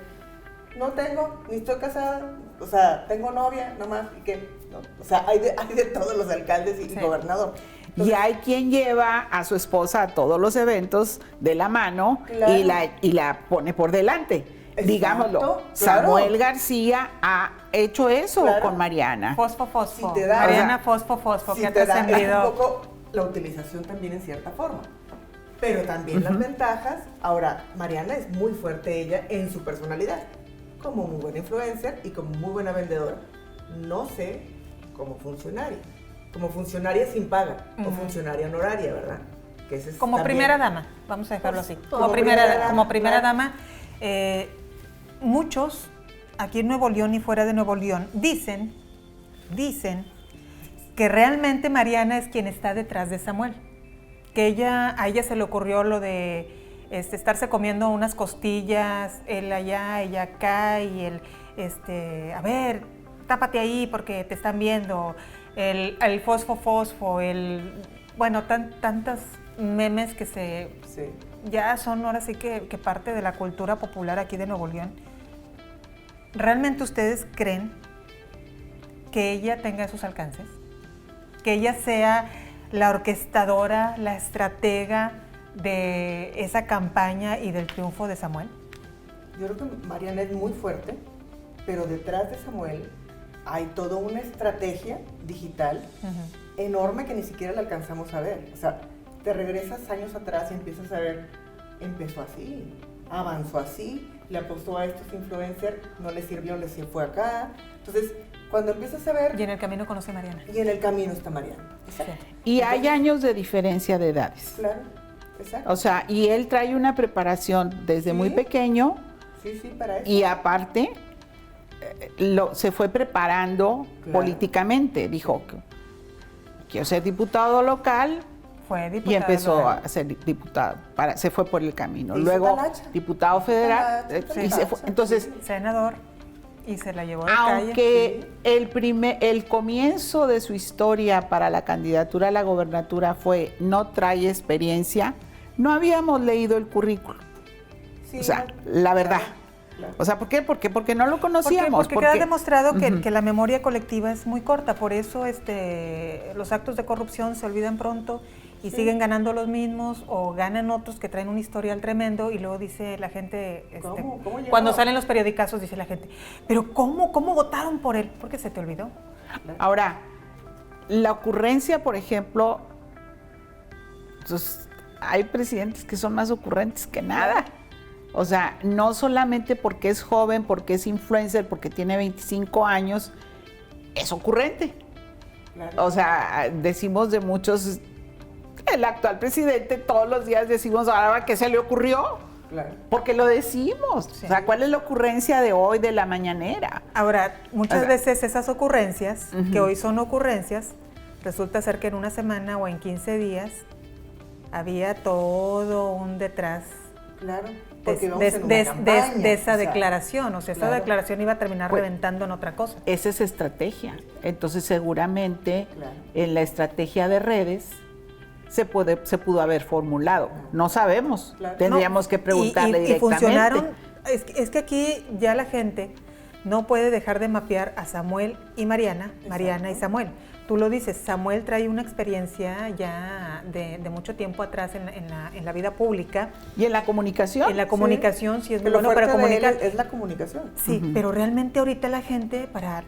no tengo, ni estoy casada, o sea, tengo novia, nomás, y que, no, o sea, hay de todos los alcaldes y Sí. gobernador. Y Entonces, hay quien lleva a su esposa a todos los eventos de la mano Claro. y la pone por delante. Exacto, Digámoslo, claro. Samuel García ha hecho eso Claro. con Mariana. Fosfo. Si te da- Mariana, o fosfo, sí que ha te da es un trascendido. poco la utilización también en cierta forma, pero también las ventajas. Ahora, Mariana es muy fuerte ella en su personalidad, como muy buena influencer y como muy buena vendedora. No sé como funcionaria sin paga o funcionaria honoraria, ¿verdad? Que ese es Como también- primera dama, vamos a dejarlo así. Como primera dama, Como primera claro. dama, muchos aquí en Nuevo León y fuera de Nuevo León dicen que realmente Mariana es quien está detrás de Samuel. Que a ella se le ocurrió lo de estarse comiendo unas costillas, él allá, ella acá, y a ver, tápate ahí porque te están viendo, el fosfo, bueno, tantas memes que Sí. ya son ahora sí que parte de la cultura popular aquí de Nuevo León. ¿Realmente ustedes creen que ella tenga esos alcances? Que ella sea la orquestadora, la estratega de esa campaña y del triunfo de Samuel? Yo creo que Mariana es muy fuerte, pero detrás de Samuel hay toda una estrategia digital enorme que ni siquiera la alcanzamos a ver. O sea, te regresas años atrás y empiezas a ver, empezó así, avanzó así, le apostó a estos influencers, no le sirvió, le fue acá. Entonces, cuando empiezas a ver... Y en el camino conoce a Mariana. Y en el camino está Mariana. Exacto. Y hay años de diferencia de edades. Claro, exacto. O sea, y él trae una preparación desde muy pequeño. Sí, para eso. Y aparte, se fue preparando políticamente. Dijo, quiero ser diputado local. Fue diputado y empezó local. a ser diputado. Se fue por el camino. Hizo Luego, talacha. diputado federal. Y se fue. Entonces, senador. Y se la llevó de calle. aunque el comienzo de su historia para la candidatura a la gobernatura fue no trae experiencia, no habíamos leído el currículum. Sí, O sea, la verdad. Claro. O sea, ¿por qué? Porque no lo conocíamos. Porque queda demostrado que la memoria colectiva es muy corta, por eso los actos de corrupción se olvidan pronto y siguen ganando los mismos o ganan otros que traen un historial tremendo y luego dice la gente, ¿Cómo llegó? cuando salen los periodicazos dice la gente, pero ¿cómo votaron por él? Porque se te olvidó. Ahora, la ocurrencia, por ejemplo, pues, hay presidentes que son más ocurrentes que nada. O sea, no solamente porque es joven, porque es influencer, porque tiene 25 años, es ocurrente. Claro. O sea, decimos de muchos, el actual presidente todos los días decimos, ahora, ¿qué se le ocurrió? Claro. Porque lo decimos. Sí. O sea, ¿cuál es la ocurrencia de hoy, de la mañanera? Ahora, muchas veces esas ocurrencias, Ujú. que hoy son ocurrencias, resulta ser que en una semana o en 15 días había todo un detrás Claro. de, Porque vamos de- en una de- campaña, de esa o sea, declaración. O sea, esa claro. declaración iba a terminar Pues- reventando en otra cosa. Esa es estrategia. Entonces, seguramente, Claro. en la estrategia de redes se pudo haber formulado. No sabemos. Claro. Tendríamos No, que preguntarle y directamente. funcionaron. Es que aquí ya la gente no puede dejar de mapear a Samuel y Mariana, Mariana y Samuel. Tú lo dices, Samuel trae una experiencia ya de mucho tiempo atrás en la vida pública. ¿Y en la comunicación? En la comunicación sí es Que muy lo bueno para fuerte de él comunicar. es la comunicación. Sí, pero realmente ahorita la gente, para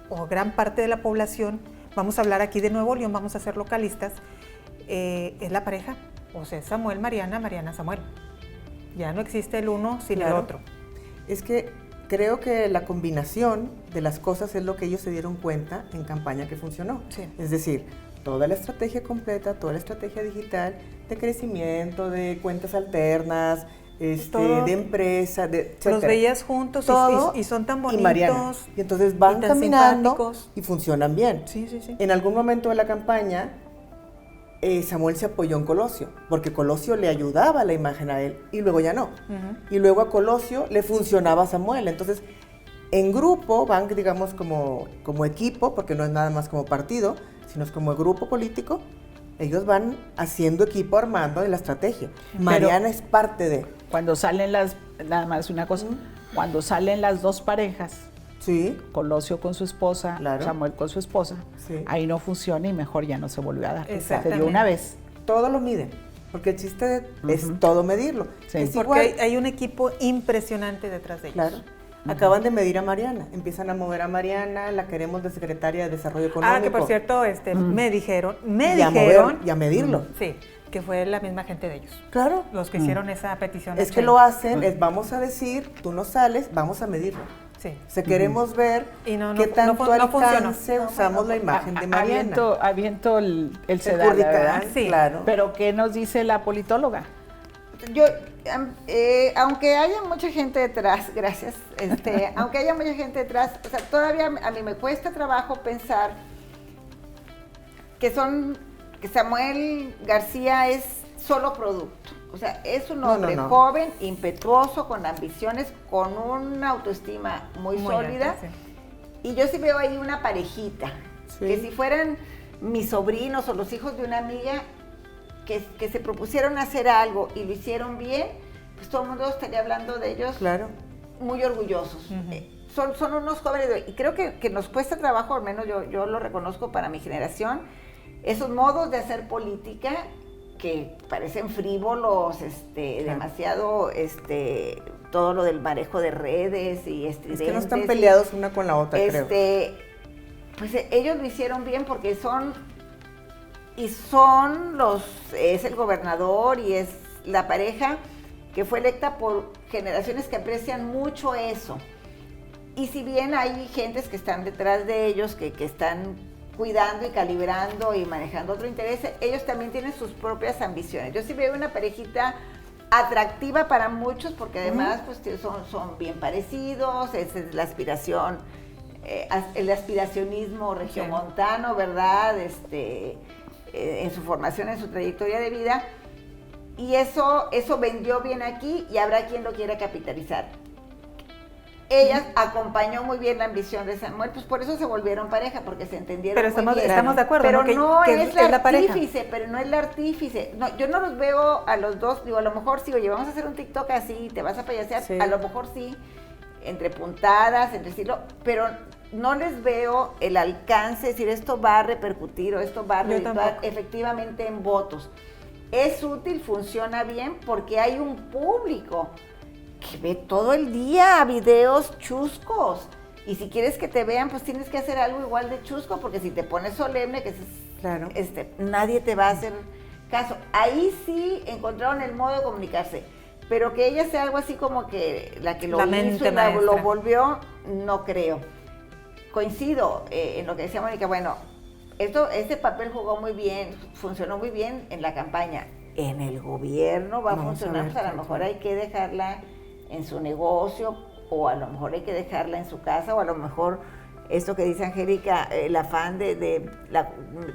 o gran parte de la población, vamos a hablar aquí de Nuevo León, vamos a ser localistas, es la pareja. O sea, Samuel, Mariana, Mariana, Samuel. Ya no existe el uno sin el Claro. otro. Es que creo que la combinación de las cosas es lo que ellos se dieron cuenta en campaña que funcionó. Sí. Es decir, toda la estrategia completa, toda la estrategia digital de crecimiento, de cuentas alternas, Todo. de empresa, de Los etcétera. veías juntos Todo y son tan y bonitos. Mariana. Y entonces van y tan caminando simpáticos. y funcionan bien. Sí, sí, sí. En algún momento de la campaña, Samuel se apoyó en Colosio, porque Colosio le ayudaba a la imagen a él, y luego ya no. Ujú. Y luego a Colosio le funcionaba a Samuel. Entonces, en grupo van, digamos, como equipo, porque no es nada más como partido, sino es como grupo político. Ellos van haciendo equipo, armando de la estrategia. Mariana es parte de. Cuando salen nada más una cosa, cuando salen las dos parejas, Sí, Colosio con su esposa, Claro. Samuel con su esposa, Sí. ahí no funciona y mejor ya no se volvió a dar. Se Exactamente. dio una vez. todo lo miden. Porque el chiste es todo medirlo. Sí. Es Porque igual. hay un equipo impresionante detrás de ellos. Claro. Acaban de medir a Mariana. Empiezan a mover a Mariana, la queremos de secretaria de Desarrollo Económico. Ah, que por cierto, me dijeron, Y a mover, y a medirlo. sí, que fue la misma gente de ellos, Claro. los que hicieron esa petición. Es a que Shane. lo hacen, es vamos a decir, tú no sales, vamos a medirlo. Sí. O sea, queremos ver Y no qué tanto no funcionó. alcance usamos la imagen de Mariana. Aviento el El sedal, curricán, ¿verdad? Sí. claro. Pero ¿qué nos dice la politóloga? Yo, aunque haya mucha gente detrás, gracias, aunque haya mucha gente detrás, o sea, todavía a mí me cuesta trabajo pensar que Samuel García es solo producto. O sea, es un No, hombre no. joven, impetuoso, con ambiciones, con una autoestima muy sólida. alta, sí. Y yo sí veo ahí una parejita, Sí. que si fueran mis sobrinos o los hijos de una amiga que se propusieron hacer algo y lo hicieron bien, pues todo el mundo estaría hablando de ellos Claro. muy orgullosos. Son unos jóvenes, y creo que nos cuesta trabajo, al menos yo lo reconozco para mi generación, esos modos de hacer política que parecen frívolos, demasiado, todo lo del manejo de redes y estridentes. Es que no están peleados una con la otra, creo. Pues ellos lo hicieron bien porque es el gobernador y es la pareja que fue electa por generaciones que aprecian mucho eso. Y si bien hay gentes que están detrás de ellos, que están cuidando y calibrando y manejando otro interés, ellos también tienen sus propias ambiciones. Yo sí veo una parejita atractiva para muchos, porque además pues son bien parecidos, es la aspiración, el aspiracionismo regiomontano, ¿verdad? En su formación, en su trayectoria de vida, y eso vendió bien aquí y habrá quien lo quiera capitalizar. Ella acompañó muy bien la ambición de Samuel, pues por eso se volvieron pareja, porque se entendieron muy bien. Estamos de acuerdo, pero ¿no? no es la artífice, pero no es la artífice. No, yo no los veo a los dos, digo, a lo mejor sí, oye, vamos a hacer un TikTok así, te vas a payasear, a lo mejor sí, entre puntadas, entre estilo, pero no les veo el alcance, es decir, esto va a repercutir o esto va a redituar efectivamente en votos. Es útil, funciona bien, porque hay un público que ve todo el día videos chuscos. Y si quieres que te vean, pues tienes que hacer algo igual de chusco, porque si te pones solemne, claro, nadie te va a hacer caso. Ahí sí encontraron el modo de comunicarse, pero que ella sea algo así como que la que lo hizo y lo volvió, no creo. Coincido en lo que decía Mónica, bueno, este papel jugó muy bien, funcionó muy bien en la campaña. En el gobierno va a funcionar, pues a lo mejor hay que dejarla en su negocio, o a lo mejor hay que dejarla en su casa, o a lo mejor esto que dice Angélica, el afán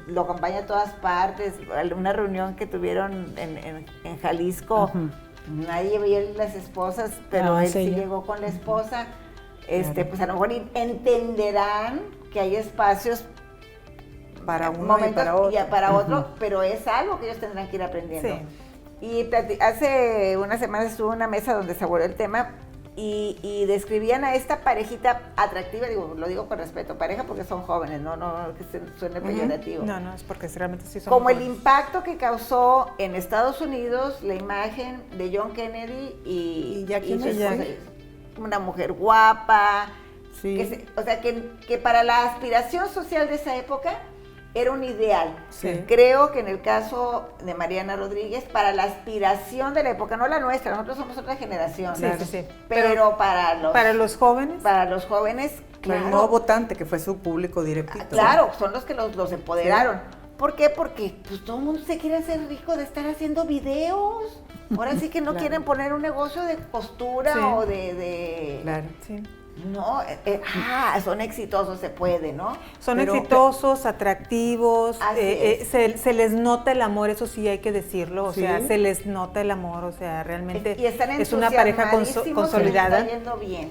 lo acompaña a todas partes. Una reunión que tuvieron en Jalisco, nadie veía las esposas, pero él sí llegó con la esposa. Pues a lo mejor entenderán que hay espacios para uno y para otro, pero es algo que ellos tendrán que ir aprendiendo. Sí. Y hace unas semanas estuve en una mesa donde se abordó el tema y describían a esta parejita atractiva, lo digo con respeto, pareja porque son jóvenes, no que suene peyorativo. No, es porque realmente sí son como jóvenes. El impacto que causó en Estados Unidos la imagen de John Kennedy y Jackie su esposa, una mujer guapa, que para la aspiración social de esa época era un ideal. Sí. Creo que en el caso de Mariana Rodríguez, para la aspiración de la época, no la nuestra, nosotros somos otra generación. Sí. Pero para los jóvenes, claro. El nuevo votante, que fue su público directito. Claro, son los que los empoderaron. Sí. ¿Por qué? Porque pues todo el mundo se quiere hacer rico de estar haciendo videos. Ahora sí que no quieren poner un negocio de costura o de... Claro, sí. No, son exitosos, se puede, ¿no? Son exitosos, atractivos, se les nota el amor, eso sí hay que decirlo, o sea, se les nota el amor, o sea, realmente es una pareja consolidada. Está yendo bien,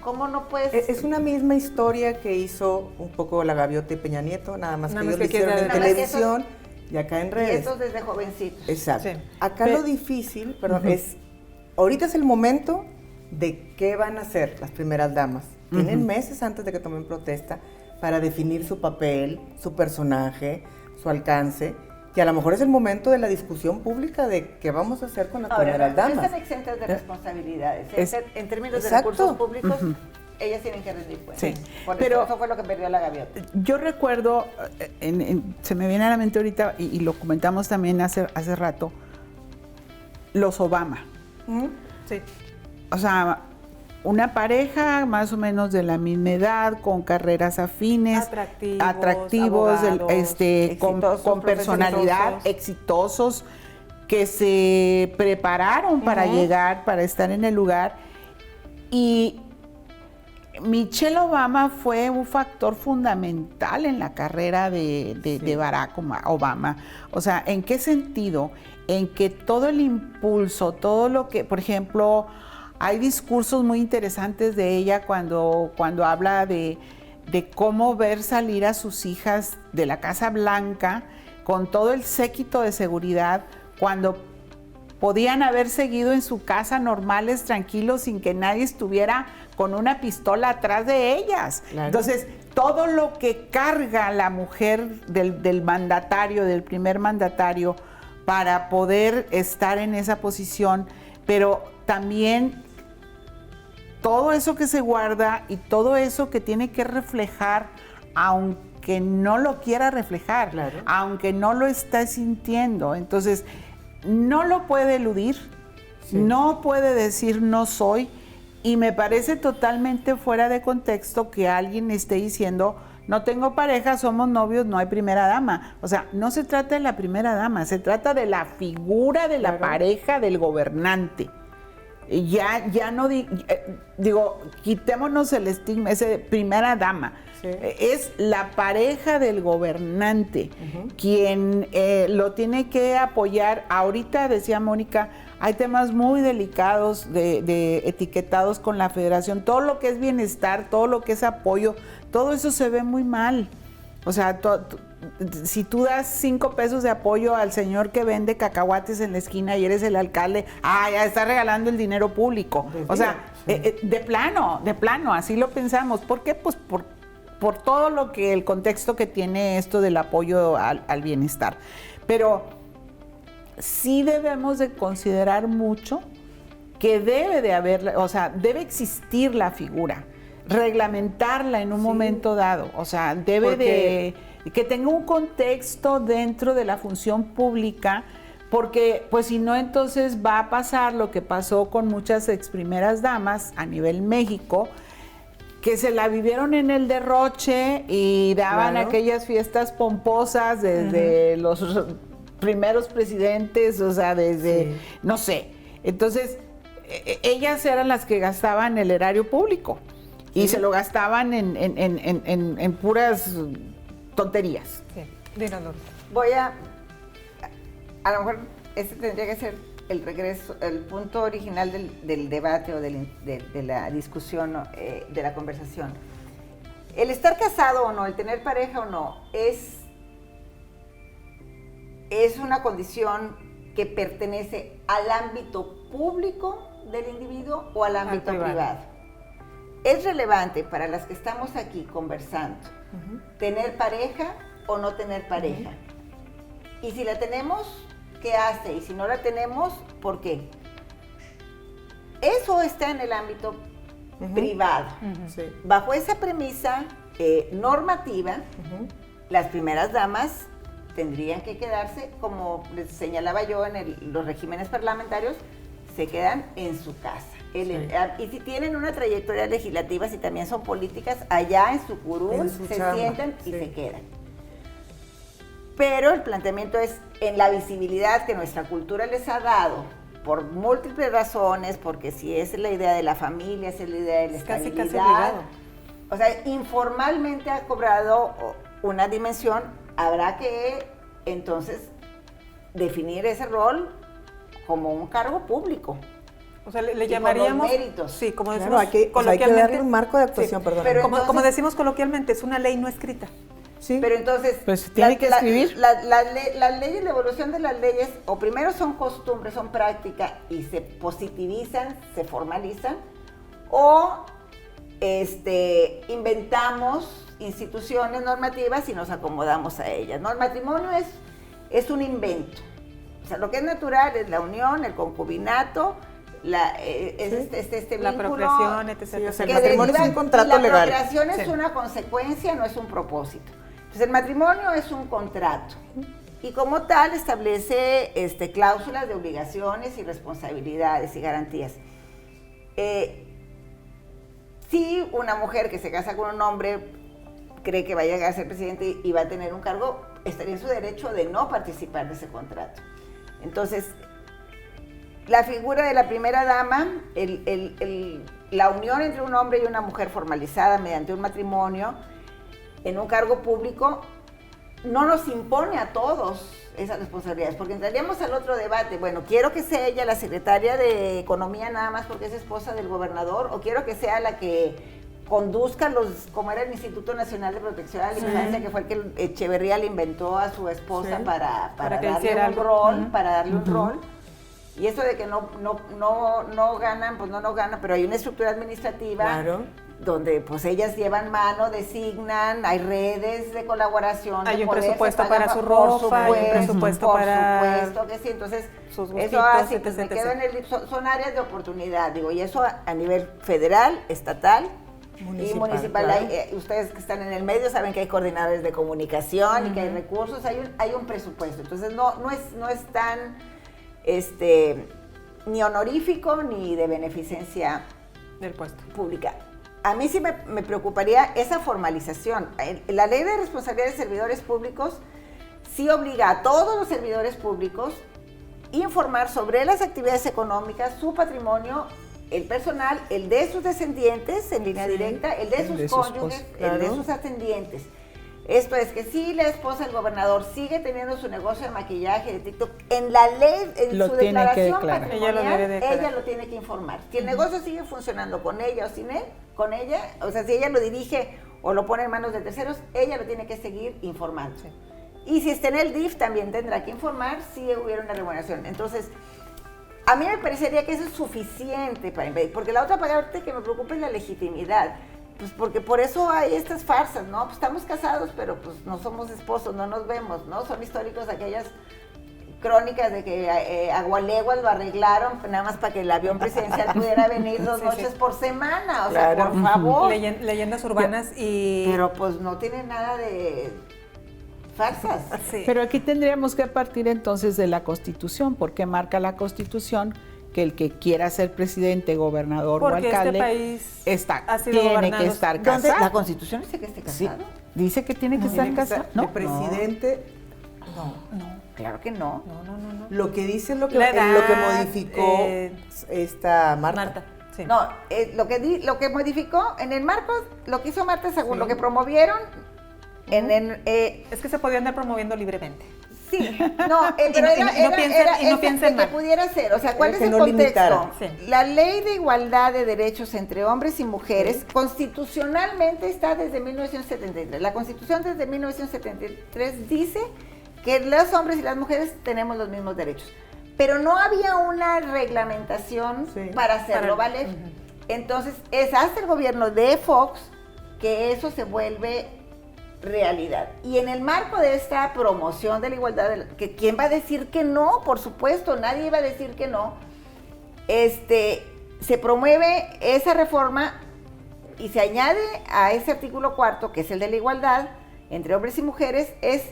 ¿cómo no puedes? Es una misma historia que hizo un poco La Gaviota y Peña Nieto, nada más que ellos lo hicieron en televisión y acá en redes. Y estos desde jovencitos. Exacto. Sí. Acá lo difícil, ahorita es el momento de qué van a hacer las primeras damas. Tienen meses antes de que tomen protesta para definir su papel, su personaje, su alcance, y a lo mejor es el momento de la discusión pública de qué vamos a hacer con las primeras damas. No están exentas de responsabilidades. En términos de recursos públicos, ellas tienen que rendir cuentas. Sí. Pero eso fue lo que perdió La Gaviota. Yo recuerdo, se me viene a la mente ahorita, y lo comentamos también hace rato, los Obama. Sí. O sea, una pareja más o menos de la misma edad, con carreras afines, atractivos, con personalidad, exitosos, que se prepararon para llegar, para estar en el lugar. Y Michelle Obama fue un factor fundamental en la carrera de Barack Obama. O sea, ¿en qué sentido? En que todo el impulso, todo lo que, por ejemplo, hay discursos muy interesantes de ella cuando habla de cómo ver salir a sus hijas de la Casa Blanca con todo el séquito de seguridad, cuando podían haber seguido en su casa normales, tranquilos, sin que nadie estuviera con una pistola atrás de ellas. Claro. Entonces, todo lo que carga la mujer del mandatario, del primer mandatario, para poder estar en esa posición, pero también todo eso que se guarda y todo eso que tiene que reflejar, aunque no lo quiera reflejar, claro, aunque no lo está sintiendo. Entonces, no lo puede eludir, sí, no puede decir no soy, y me parece totalmente fuera de contexto que alguien esté diciendo no tengo pareja, somos novios, no hay primera dama. O sea, no se trata de la primera dama, se trata de la figura de la pareja del gobernante. Ya no digo, quitémonos el estigma, ese primera dama. Sí. Es la pareja del gobernante quien lo tiene que apoyar. Ahorita decía Mónica, hay temas muy delicados de etiquetados con la federación. Todo lo que es bienestar, todo lo que es apoyo, todo eso se ve muy mal. O sea, si tú das 5 pesos de apoyo al señor que vende cacahuates en la esquina y eres el alcalde, ya está regalando el dinero público. O sea, sí, de plano, así lo pensamos. ¿Por qué? Pues por todo lo que, el contexto que tiene esto del apoyo al bienestar. Pero sí debemos de considerar mucho que debe de haber, o sea, debe existir la figura, reglamentarla en un momento dado. O sea, debe de que tenga un contexto dentro de la función pública, porque pues si no, entonces va a pasar lo que pasó con muchas ex primeras damas a nivel México, que se la vivieron en el derroche y daban aquellas fiestas pomposas desde los primeros presidentes, o sea, desde, no sé. Entonces, ellas eran las que gastaban el erario público y se lo gastaban en puras tonterías. Sí. Díganos. Voy a lo mejor este tendría que ser el regreso, el punto original del debate o de la discusión, de la conversación. El estar casado o no, el tener pareja o no, es una condición que pertenece al ámbito público del individuo o al ámbito privado. Es relevante para las que estamos aquí conversando, tener pareja o no tener pareja. Y si la tenemos, ¿qué hace? Y si no la tenemos, ¿por qué? Eso está en el ámbito privado. Sí. Bajo esa premisa normativa, las primeras damas tendrían que quedarse, como les señalaba yo en los regímenes parlamentarios, se quedan en su casa. Y si tienen una trayectoria legislativa, si también son políticas, allá en su curul se sientan y se quedan. Pero el planteamiento es en la visibilidad que nuestra cultura les ha dado, por múltiples razones, porque si es la idea de la familia, si es la idea de la estabilidad, casi obligado. O sea, informalmente ha cobrado una dimensión, habrá que entonces definir ese rol como un cargo público. O sea, le llamaríamos... méritos. Sí, como decimos claro, hay que darle un marco de actuación, perdón. Pero como decimos coloquialmente, es una ley no escrita. Sí. Pero entonces, pues tiene que escribir. Las leyes, la evolución de las leyes, o primero son costumbres, son práctica y se positivizan, se formalizan, o inventamos instituciones normativas y nos acomodamos a ellas, ¿no? El matrimonio es un invento. O sea, lo que es natural es la unión, el concubinato, la procreación, etc. Sí, o sea, el matrimonio es un contrato legal. La procreación es una consecuencia, no es un propósito. Entonces, el matrimonio es un contrato y como tal establece cláusulas de obligaciones y responsabilidades y garantías. Si una mujer que se casa con un hombre cree que va a llegar a ser presidente y va a tener un cargo, estaría en su derecho de no participar de ese contrato. Entonces, la figura de la primera dama, la unión entre un hombre y una mujer formalizada mediante un matrimonio en un cargo público, no nos impone a todos esas responsabilidades, porque entraríamos al otro debate. Bueno, quiero que sea ella la secretaria de Economía nada más porque es esposa del gobernador, o quiero que sea la que conduzca como era el Instituto Nacional de Protección a la Infancia, que fue el que Echeverría le inventó a su esposa para darle un rol, para darle un rol. Y eso de que no ganan, pues no ganan, pero hay una estructura administrativa donde pues ellas llevan mano, designan, hay redes de colaboración. Hay de un poder, presupuesto se paga para su por ropa, hay un supuesto, presupuesto por para supuesto que sí, entonces sus eso gustitos, así, pues, me etc. quedo en el, son áreas de oportunidad, digo, y eso a nivel federal, estatal y municipal. Claro. Ustedes que están en el medio saben que hay coordinadores de comunicación y que hay recursos, hay un presupuesto, entonces no es tan ni honorífico ni de beneficencia del puesto pública. A mí sí me preocuparía esa formalización. La ley de responsabilidad de servidores públicos sí obliga a todos los servidores públicos informar sobre las actividades económicas, su patrimonio, el personal, el de sus descendientes en línea directa, el de sus cónyuges, el de sus atendientes. Esto es que si la esposa del gobernador sigue teniendo su negocio de maquillaje, de TikTok, en la ley, en su declaración patrimonial, ella lo tiene que informar. Si el negocio sigue funcionando con ella o sin él, con ella, o sea, si ella lo dirige o lo pone en manos de terceros, ella lo tiene que seguir informando. Sí. Y si está en el DIF, también tendrá que informar si hubiera una remuneración. Entonces, a mí me parecería que eso es suficiente para impedir, porque la otra parte que me preocupa es la legitimidad. Pues porque por eso hay estas farsas, ¿no? Pues estamos casados, pero pues no somos esposos, no nos vemos, ¿no? Son históricos aquellas crónicas de que Agualeguas lo arreglaron nada más para que el avión presidencial pudiera venir 2 noches por semana, o sea, por favor. Leyendas urbanas Pero pues no tiene nada de farsas. Sí. Pero aquí tendríamos que partir entonces de la Constitución, porque marca la Constitución que el que quiera ser presidente, gobernador o alcalde tiene que estar casado. ¿La Constitución dice que esté casado? Sí, dice que tiene que estar casado. ¿No? El presidente, no. Claro que no. No. Lo que dice es lo que modificó esta Marta. Sí. No, lo que modificó en el marco, lo que hizo Marta según lo que promovieron, es que se podía andar promoviendo libremente. Sí, pero no piensen que pudiera ser, o sea, ¿cuál es el contexto? Sí. La Ley de Igualdad de Derechos entre Hombres y Mujeres constitucionalmente está desde 1973. La Constitución desde 1973 dice que los hombres y las mujeres tenemos los mismos derechos, pero no había una reglamentación para hacerlo valer. Entonces, es hasta el gobierno de Fox que eso se vuelve realidad. Y en el marco de esta promoción de la igualdad, que ¿quién va a decir que no? Por supuesto, nadie iba a decir que no. Se promueve esa reforma y se añade a ese artículo 4, que es el de la igualdad entre hombres y mujeres, es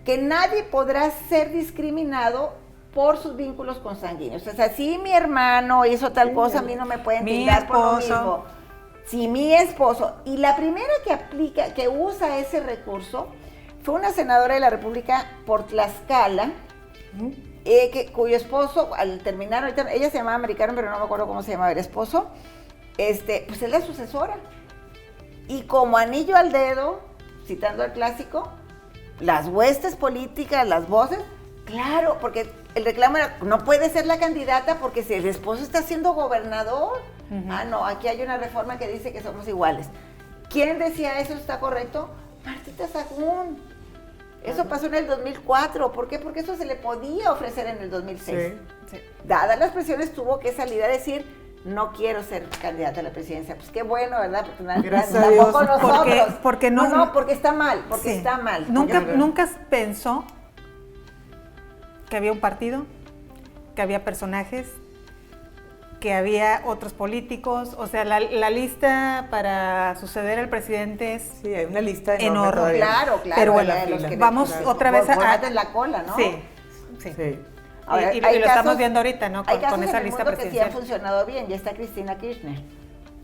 que nadie podrá ser discriminado por sus vínculos consanguíneos. O sea, si mi hermano hizo tal cosa, a mí no me pueden tildar por lo mismo. Si mi esposo, y la primera que usa ese recurso fue una senadora de la República por Tlaxcala, cuyo esposo, al terminar, ella se llamaba Americano, pero no me acuerdo cómo se llamaba el esposo, pues es la sucesora. Y como anillo al dedo, citando al clásico, las huestes políticas, las voces, claro, porque el reclamo era, no puede ser la candidata porque si el esposo está siendo gobernador. No, aquí hay una reforma que dice que somos iguales. ¿Quién decía eso está correcto? Martita Sagún. Eso pasó en el 2004. ¿Por qué? Porque eso se le podía ofrecer en el 2006. Sí. Dadas las presiones, tuvo que salir a decir, no quiero ser candidata a la presidencia. Pues qué bueno, ¿verdad? Porque gracias a Dios. Nosotros. Porque no, porque está mal, está mal. Nunca pensó que había un partido, que había personajes, que había otros políticos, o sea, la lista para suceder al presidente es hay una lista enorme. Claro. Pero bueno, vamos otra vez a la cola, ¿no? Sí. Ahora, y lo estamos viendo ahorita, ¿no? Con esa lista presidencial. Que sí han funcionado bien, ya está Cristina Kirchner.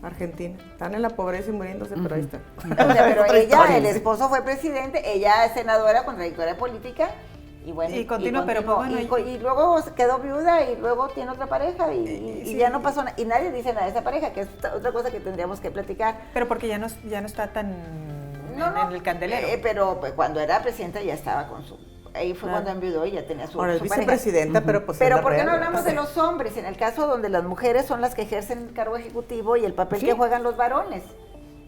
Argentina. Están en la pobreza y muriéndose, pero ahí está. O sea, pero ella, el esposo fue presidente, ella es senadora con trayectoria política. Y bueno, y luego quedó viuda y luego tiene otra pareja y ya no pasó nada. Y nadie dice nada de esa pareja, que es otra cosa que tendríamos que platicar. Pero porque ya no está tan en el candelero. Pero cuando era presidenta ya estaba con su... Ahí fue cuando enviudó y ya tenía su es vicepresidenta, pero pues... Pero ¿por qué no hablamos de los hombres? En el caso donde las mujeres son las que ejercen el cargo ejecutivo y el papel que juegan los varones.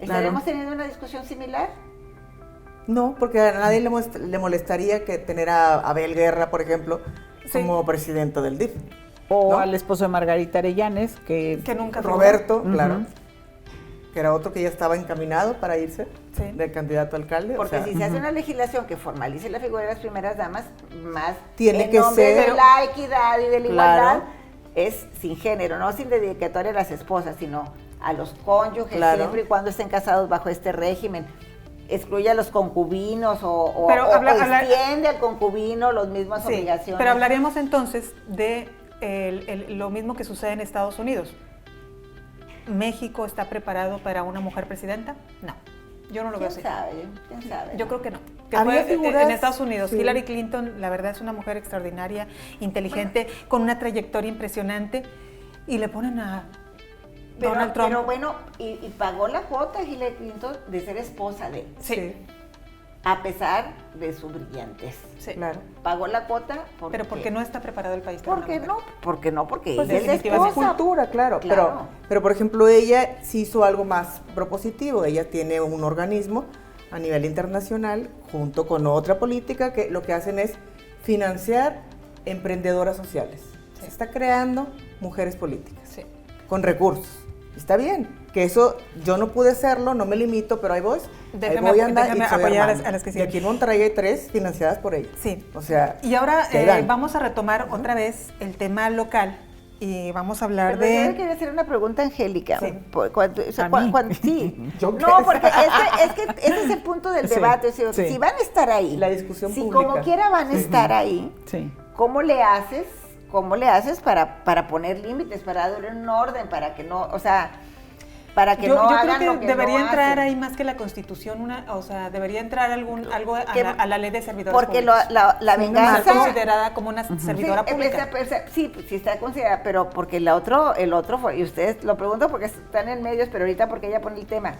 ¿Estaremos teniendo una discusión similar? No, porque a nadie le molestaría que tener a Abel Guerra, por ejemplo, como presidente del DIF. O al esposo de Margarita Arellanes, que nunca Roberto, claro. que era otro que ya estaba encaminado para irse de candidato a alcalde. Porque si se hace una legislación que formalice la figura de las primeras damas, más tiene en que nombre ser de la equidad y de la igualdad, claro, es sin género, no sin dedicatoria a las esposas, sino a los cónyuges, claro, siempre y cuando estén casados bajo este régimen. Excluye a los concubinos o extiende al concubino las mismas obligaciones. Pero hablaremos entonces de lo mismo que sucede en Estados Unidos. ¿México está preparado para una mujer presidenta? No, yo no lo veo así. ¿Quién sabe? Yo creo que no. En Estados Unidos, Hillary Clinton, la verdad, es una mujer extraordinaria, inteligente, con una trayectoria impresionante, y le ponen a Donald Trump. Pero bueno, y pagó la cuota Hillary Clinton de ser esposa de él. Sí. A pesar de su brillantez. Sí. claro. Pagó la cuota porque... Pero porque no está preparado el país para una mujer. Porque Pues ella es Es cultura, claro. Pero, por ejemplo, ella sí hizo algo más propositivo. Ella tiene un organismo a nivel internacional, junto con otra política, que lo que hacen es financiar emprendedoras sociales. Se está creando mujeres políticas, con recursos. Está bien, que eso yo no pude hacerlo, no me limito, pero ahí voy. Déjame a apoyar a las que Y siguen. aquí en Monterrey hay 3 financiadas por ella. Sí. O sea, y ahora que vamos a retomar otra vez el tema local y vamos a hablar Pero yo le de... quería hacer una pregunta, Angélica. Sí. Sí. ¿Yo qué? No, porque es que ese es el punto del Sí, debate. O sea, sí. si van a estar ahí, La discusión si pública. como quiera van a estar ahí, Sí. ¿cómo le haces para poner límites, para dar un orden, para que no, o sea, para que no yo hagan creo lo que que debería no entrar hacen? ahí más que la Constitución, o sea, debería entrar algo a la ley de servidores Porque públicos. la venganza... Está considerada como una servidora pública. Sí, está considerada, pero porque el otro fue, y ustedes lo preguntan porque están en medios, pero ahorita porque ella pone el tema.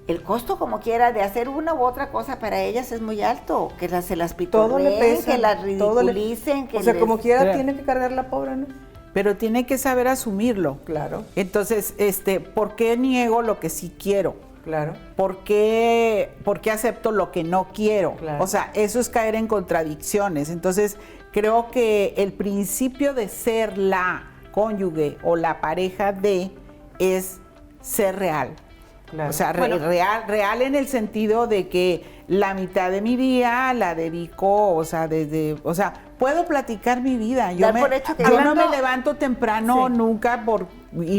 El costo, como quiera, de hacer una u otra cosa para ellas es muy alto, que se las todo le pitorreen, pesa, que las todo ridiculicen, que o sea, como quiera Claro. tiene que cargar la pobre, ¿no? Pero tiene que saber asumirlo. Claro, Entonces, ¿por qué niego lo que sí quiero? claro. ¿Por qué acepto lo que no quiero? Claro. O sea, eso es caer en contradicciones. Entonces, creo que el principio de ser la cónyuge o la pareja de es ser real. Claro. O sea, Bueno. real en el sentido de que la mitad de mi día la dedico, o sea, puedo platicar mi vida. Yo Dar por hecho que no hablando- me levanto temprano Sí. nunca ni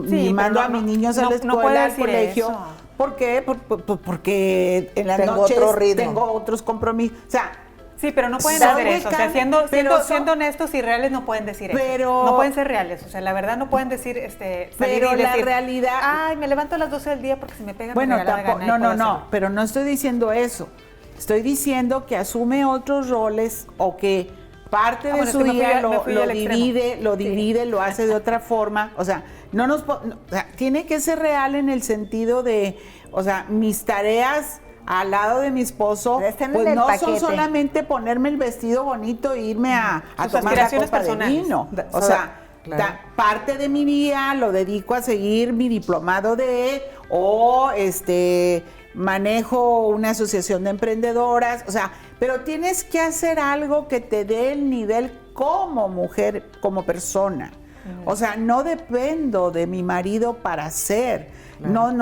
Sí, mando pero a mis niños a la no escuela, puede al decir colegio. eso. ¿Por qué? Porque en las Tengo noches otro ritmo. tengo otros compromisos. O sea, Sí, pero no pueden ¿Sabe hacer eso. O sea, qué? siendo Pero siendo honestos y reales no pueden decir Pero- eso. No pueden ser reales. O sea, la verdad no pueden decir, salir Pero y la decir, realidad- ay, me levanto a las 12 del día porque se me pega bueno, mi regalada tampoco, gana y puedo no, hacerlo. pero no estoy diciendo eso. Estoy diciendo que asume otros roles o que parte de bueno, es su que me fui día a- me fui lo al extremo. divide, lo hace de otra forma. O sea, o sea, tiene que ser real en el sentido de, o sea, mis tareas al lado de mi esposo, Están en pues el no paquete. son solamente ponerme el vestido bonito e irme a Sus tomar la aspiraciones copa de personales. vino. O So- sea, claro. parte de mi día lo dedico a seguir mi diplomado o manejo una asociación de emprendedoras, o sea, pero tienes que hacer algo que te dé el nivel como mujer, como persona. O sea, no dependo de mi marido para ser. Claro.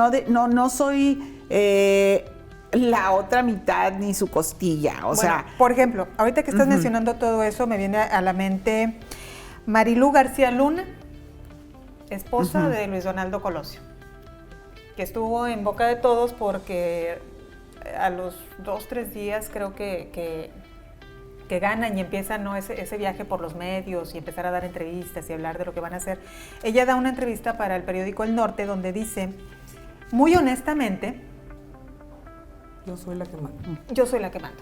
No soy la otra mitad ni su costilla. O Bueno, sea, por ejemplo, ahorita que estás mencionando todo eso, me viene a la mente Marilú García Luna, esposa de Luis Donaldo Colosio, que estuvo en boca de todos porque a los 2-3 días creo que ganan y empiezan ese viaje por los medios y empezar a dar entrevistas y hablar de lo que van a hacer. Ella da una entrevista para el periódico El Norte donde dice, muy honestamente, Yo soy la que manda. yo soy la que manda.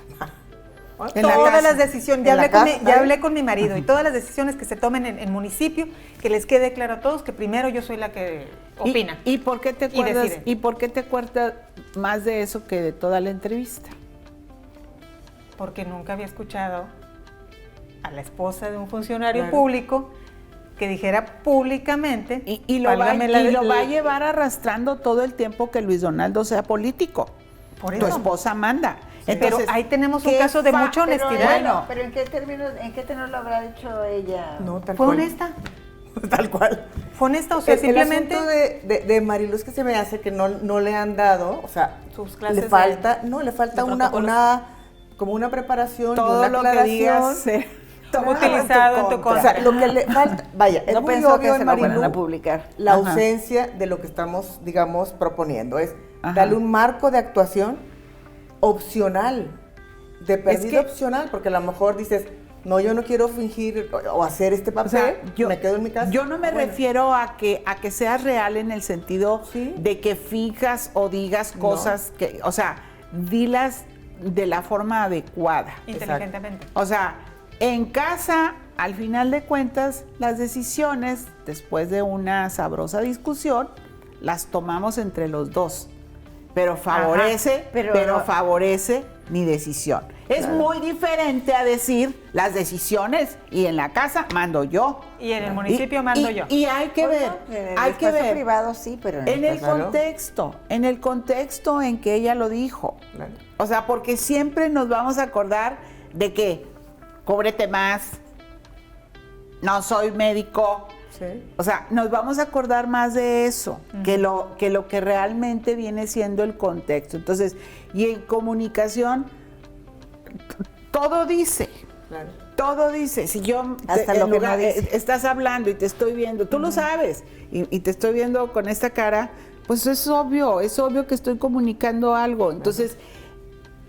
En la Todas casa. las decisiones, En la casa, ya ¿vale? hablé con mi marido y todas las decisiones que se tomen en municipio, que les quede claro a todos que primero yo soy la que opina. ¿Y por qué te Y acuerdas? decide. ¿Y por qué te acuerdas más de eso que de toda la entrevista? Porque nunca había escuchado a la esposa de un funcionario Claro. público que dijera públicamente, Y lo va válgame la- a llevar arrastrando todo el tiempo que Luis Donaldo sea político. Por Tu eso. esposa manda. Pero ahí tenemos un ¿qué caso de fa- mucha Pero, honestidad. bueno, pero ¿en qué términos, en qué tenor lo habrá dicho ella? No, tal Fue cual. honesta. tal cual. ¿Fue honesta? O sea, simplemente... El asunto de Mariluz que se me hace que no le han dado, o sea, sus clases le falta como una preparación, todo una lo aclaración. que digas utilizado en tu contra. O sea, lo que le falta, vaya, es No muy pensó obvio que se en lo fueran Marilú a publicar. la Ajá. ausencia de lo que estamos, digamos, proponiendo. Es Ajá. darle un marco de actuación opcional, de perdida que- opcional, porque a lo mejor dices, no, yo no quiero fingir o hacer este papel, O sea, me quedo en mi casa. Yo no me Bueno, refiero a que seas real en el sentido Sí. de que fijas o digas No. cosas que, o sea, dilas de la forma adecuada. Inteligentemente. O sea, en casa, al final de cuentas, las decisiones, después de una sabrosa discusión, las tomamos entre los dos. Pero favorece, pero- favorece mi decisión. Es muy diferente a decir las decisiones y en la casa mando yo. Y en el municipio mando yo. Y hay que ver, En el hay que espacio ver. privado sí, pero En el espacio- contexto en que ella lo dijo. Claro. O sea, porque siempre nos vamos a acordar de que cóbrete más, no soy médico. Sí. O sea, nos vamos a acordar más de eso, que lo que realmente viene siendo el contexto. Entonces, y en comunicación, todo dice. Claro. Todo dice, si yo Hasta lo que no dice. estás hablando y te estoy viendo, tú lo sabes, y te estoy viendo con esta cara, pues es obvio que estoy comunicando algo. Entonces,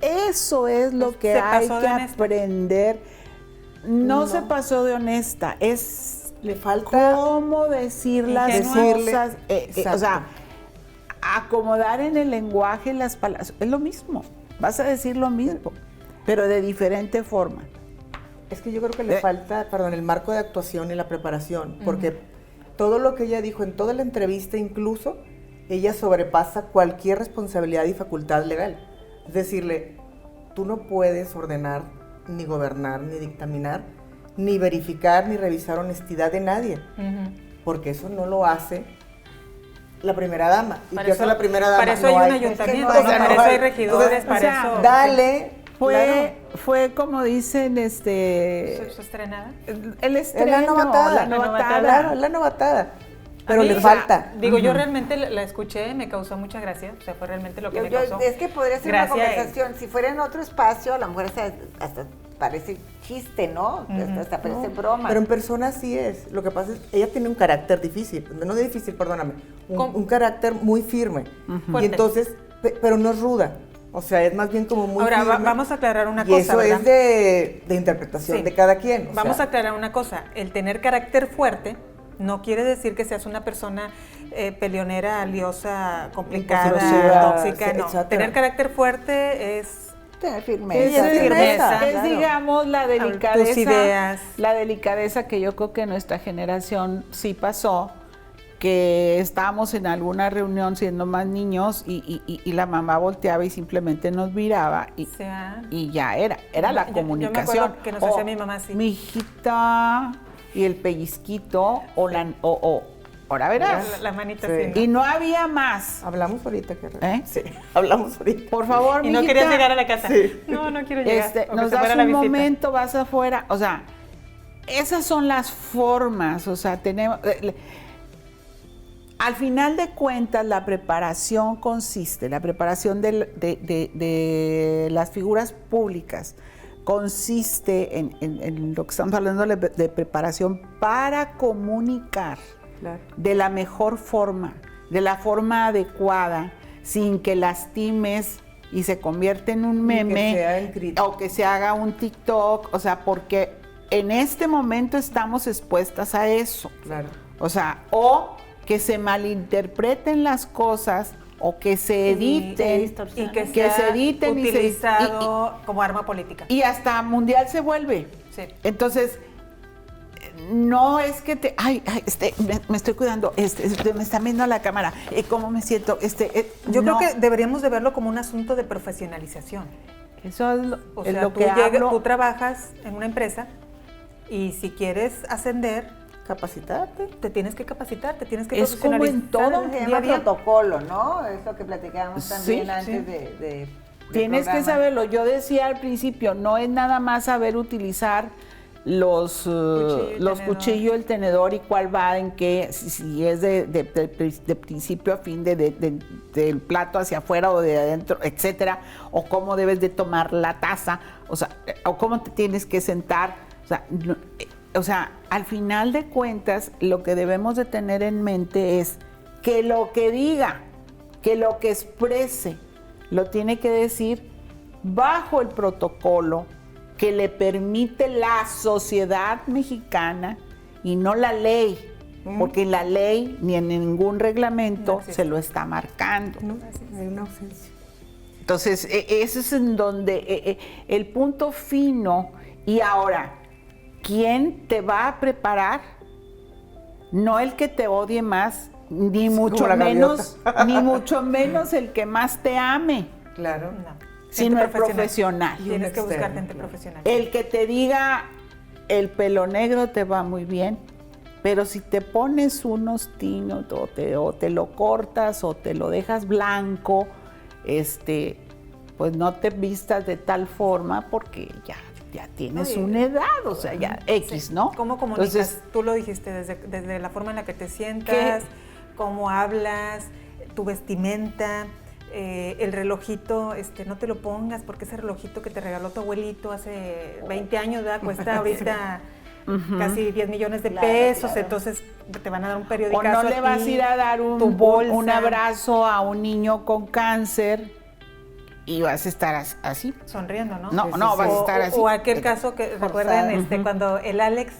eso es lo Pues que se hay pasó que de honesta. aprender. No se pasó de honesta, es Le falta cómo decir las Ingenua. cosas, o Exacto. sea, acomodar en el lenguaje las palabras, es lo mismo, vas a decir lo mismo, pero de diferente forma. Es que yo creo que le falta, el marco de actuación y la preparación, porque todo lo que ella dijo en toda la entrevista, incluso, ella sobrepasa cualquier responsabilidad y facultad legal. Es decirle, tú no puedes ordenar, ni gobernar, ni dictaminar, ni verificar, ni revisar honestidad de nadie, Ujú. porque eso no lo hace la primera dama. ¿Y Para qué hace eso- la primera dama? para eso No hay un es que ayuntamiento, o sea, ¿no? Para eso hay hay. regidores, Entonces, para o sea, eso... Dale, Fue como dicen, ¿Su estrenada? el es estreno, la novatada, la novatada. claro, es la novatada, pero A mí, le falta. Digo, yo realmente la escuché, me causó mucha gracia, o sea, fue realmente lo que me causó. Es que podría ser gracia una es- conversación. Si fuera en otro espacio, a lo mejor hasta parece chiste, ¿no? Hasta parece broma. Pero en persona sí es. Lo que pasa es que ella tiene un carácter difícil, no difícil, perdóname, ¿Cómo? un carácter muy firme. Fuerte. Y entonces, pero no es ruda. O sea, es más bien como muy Ahora, firme. vamos a aclarar una y cosa, eso ¿verdad? es de interpretación Sí. de cada quien. o Vamos a sea, aclarar una cosa, el tener carácter fuerte no quiere decir que seas una persona peleonera, liosa, complicada, Impulsiva, tóxica, sí, no. exacto. Tener carácter fuerte es... Tener Es firmeza. firmeza, Es, claro. digamos, la Tus delicadeza, ideas. la delicadeza que yo creo que nuestra generación sí pasó, que estábamos en alguna reunión siendo más niños y la mamá volteaba y simplemente nos miraba y, O sea, y ya era la Yo me comunicación. acuerdo que nos hacía mi mamá así. Mi hijita, y el pellizquito, ahora verás. la manita Sí. así, ¿no? Y no había más. hablamos ahorita, que ¿Eh? Sí, hablamos ahorita. Por favor, Y no mijita, querías llegar a la casa. Sí. No, no quiero llegar. O que nos se fuera das la un visita. momento, vas afuera. O sea, esas son las formas. O sea, tenemos. Al final de cuentas, la preparación la preparación de las figuras públicas consiste en lo que estamos hablando de preparación para comunicar Claro. de la mejor forma, de la forma adecuada, sin que lastimes y se convierte en un Ni que meme sea en crítica. o que se haga un TikTok, o sea, porque en este momento estamos expuestas a eso. Claro. O sea, o que se malinterpreten las cosas o que se editen y que que sea se editen y se- utilizado como arma política. y hasta mundial se vuelve. Sí. Entonces, no es que me estoy cuidando, me están viendo a la cámara, ¿cómo me siento? Yo no. creo que deberíamos de verlo como un asunto de profesionalización. Eso es lo, O es sea, lo que hablo. tú trabajas en una empresa y si quieres ascender, Capacitarte. te tienes que capacitar, te tienes que Es como en profesionalizar todo. Se día llama a día. protocolo, ¿no? Es lo que platicábamos Sí, también sí. antes de Tienes que programa. saberlo. Yo decía al principio, no es nada más saber utilizar los tenedor. cuchillos, el tenedor y cuál va en qué, si es de principio a fin, del plato hacia afuera o de adentro, etcétera, o cómo debes de tomar la taza, o sea, o cómo te tienes que sentar, o sea, al final de cuentas, lo que debemos de tener en mente es que lo que diga, que lo que exprese, lo tiene que decir bajo el protocolo que le permite la sociedad mexicana y no la ley, porque la ley ni en ningún reglamento se lo está marcando. No, hay una ausencia. Entonces, eso es en donde el punto fino. Y ahora, ¿quién te va a preparar? No el que te odie más, ni mucho menos el que más te ame. Claro. No. Sino Gente el profesional. Tienes que buscar externo, gente claro. profesional. El que te diga el pelo negro te va muy bien, pero si te pones unos tinos o te lo cortas o te lo dejas blanco, pues no te vistas de tal forma porque ya tienes una edad, o sea, ya X, Sí. ¿no? ¿Cómo comunicas? Entonces, Tú lo dijiste, desde la forma en la que te sientas, cómo hablas, tu vestimenta, el relojito, no te lo pongas porque ese relojito que te regaló tu abuelito hace 20 años, ¿verdad? Cuesta ahorita casi 10 millones de pesos, entonces te van a dar un o periodicazo no le vas a ir a dar un abrazo a un niño con cáncer y vas a estar así. sonriendo, ¿no? No, vas a estar así. O aquel caso que Forzada. recuerden cuando el Alex,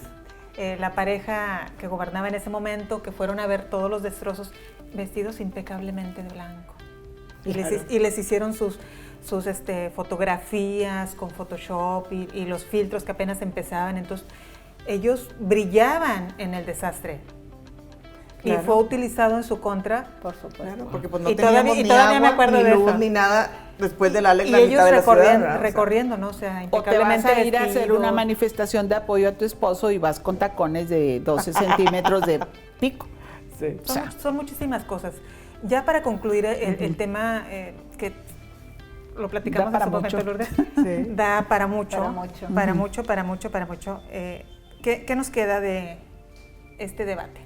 la pareja que gobernaba en ese momento, que fueron a ver todos los destrozos vestidos impecablemente de blanco. Y les hicieron sus fotografías con Photoshop y los filtros que apenas empezaban. Entonces, ellos brillaban en el desastre. Claro. Y fue utilizado en su contra. Por supuesto. Claro, porque pues no Y teníamos todavía- y ni todavía agua, me acuerdo ni de luz, eso. ni nada después del Alex, Y la ellos mitad de la ciudad, recorriendo, ¿verdad? O sea, recorriendo, ¿no? O sea, O te vas impecablemente a ir a hacer una vestidos. manifestación de apoyo a tu esposo y vas con tacones de 12 centímetros de pico. sí. O sea, Son muchísimas cosas. Ya para concluir el tema que lo platicamos Da para hace un momento, mucho. Lourdes, Sí. da para mucho, Para mucho. para mucho. ¿Qué nos queda de este debate,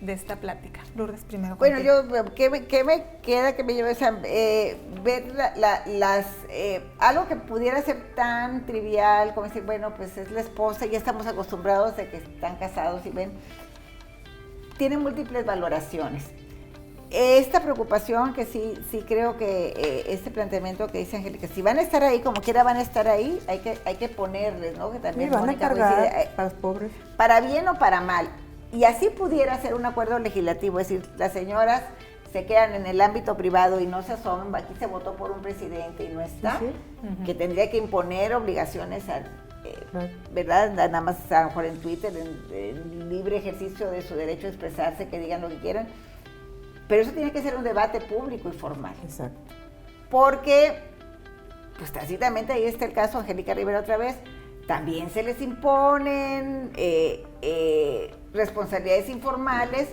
de esta plática? Lourdes, primero. Bueno, contigo. ¿qué me queda que me lleve a ver algo que pudiera ser tan trivial como decir, bueno, pues es la esposa, ya estamos acostumbrados de que están casados y ven, tiene múltiples valoraciones. Esta preocupación que sí creo que este planteamiento que dice Angélica, si van a estar ahí, como quiera van a estar ahí, hay que ponerles, ¿no? Que también Sí, van a Mónica cargar coincide, para los pobres. para bien o para mal. Y así pudiera ser un acuerdo legislativo, es decir, las señoras se quedan en el ámbito privado y no se asoman, aquí se votó por un presidente y no está, Sí. que tendría que imponer obligaciones, Claro. ¿verdad? Nada más a lo mejor en Twitter, en libre ejercicio de su derecho a expresarse, que digan lo que quieran. Pero eso tiene que ser un debate público y formal. Exacto. Porque, pues tácitamente ahí está el caso, Angélica Rivera otra vez, también se les imponen responsabilidades informales,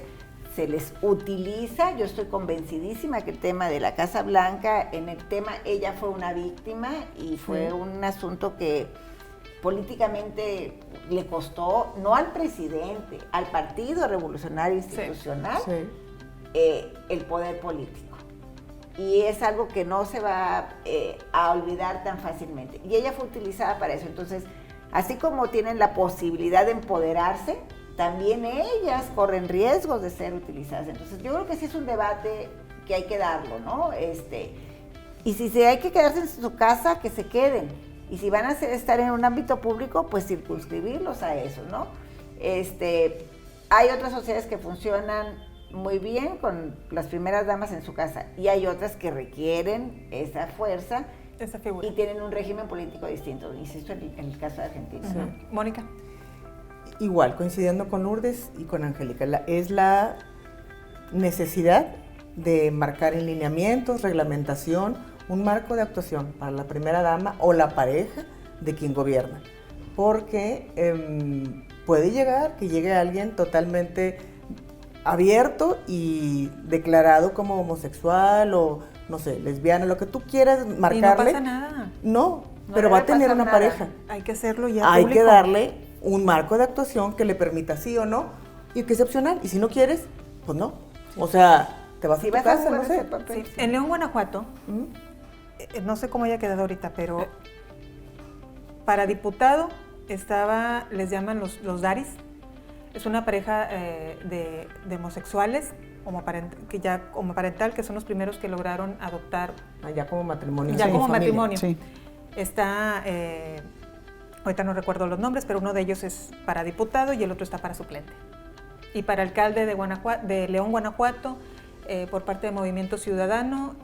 se les utiliza, yo estoy convencidísima que el tema de la Casa Blanca, en el tema ella fue una víctima y fue un asunto que políticamente le costó, no al presidente, al Partido Revolucionario Institucional, Sí. el poder político. Y es algo que no se va a olvidar tan fácilmente. Y ella fue utilizada para eso. Entonces, así como tienen la posibilidad de empoderarse, también ellas corren riesgos de ser utilizadas. Entonces, yo creo que sí es un debate que hay que darlo, ¿no? Y si hay que quedarse en su casa, que se queden. Y si van a estar en un ámbito público, pues circunscribirlos a eso, ¿no? Hay otras sociedades que funcionan muy bien con las primeras damas en su casa y hay otras que requieren esa fuerza Esa figura. y tienen un régimen político distinto, insisto, en el caso de Argentina. Ujú. Mónica. Igual, coincidiendo con Lourdes y con Angélica, es la necesidad de marcar en lineamientos, reglamentación, un marco de actuación para la primera dama o la pareja de quien gobierna. Porque puede que llegue alguien totalmente abierto y declarado como homosexual o, no sé, lesbiana, lo que tú quieras marcarle. Y no pasa nada. No, pero va a tener una pareja. Hay que hacerlo ya Hay público. que darle un marco de actuación que le permita sí o no, y que es opcional. Y si no quieres, pues no. O sea, te vas a Si tu vas a casa, jugar no sé. ese papel. Sí, en León, Guanajuato, ¿Mm? no sé cómo haya quedado ahorita, pero para diputado estaba, les llaman los Daris, es una pareja de homosexuales, homoparental, que son los primeros que lograron adoptar. Ya como matrimonio. Ya como familia. matrimonio. Sí. Está, ahorita no recuerdo los nombres, pero uno de ellos es para diputado y el otro está para suplente. Y para alcalde de León, Guanajuato, por parte de Movimiento Ciudadano,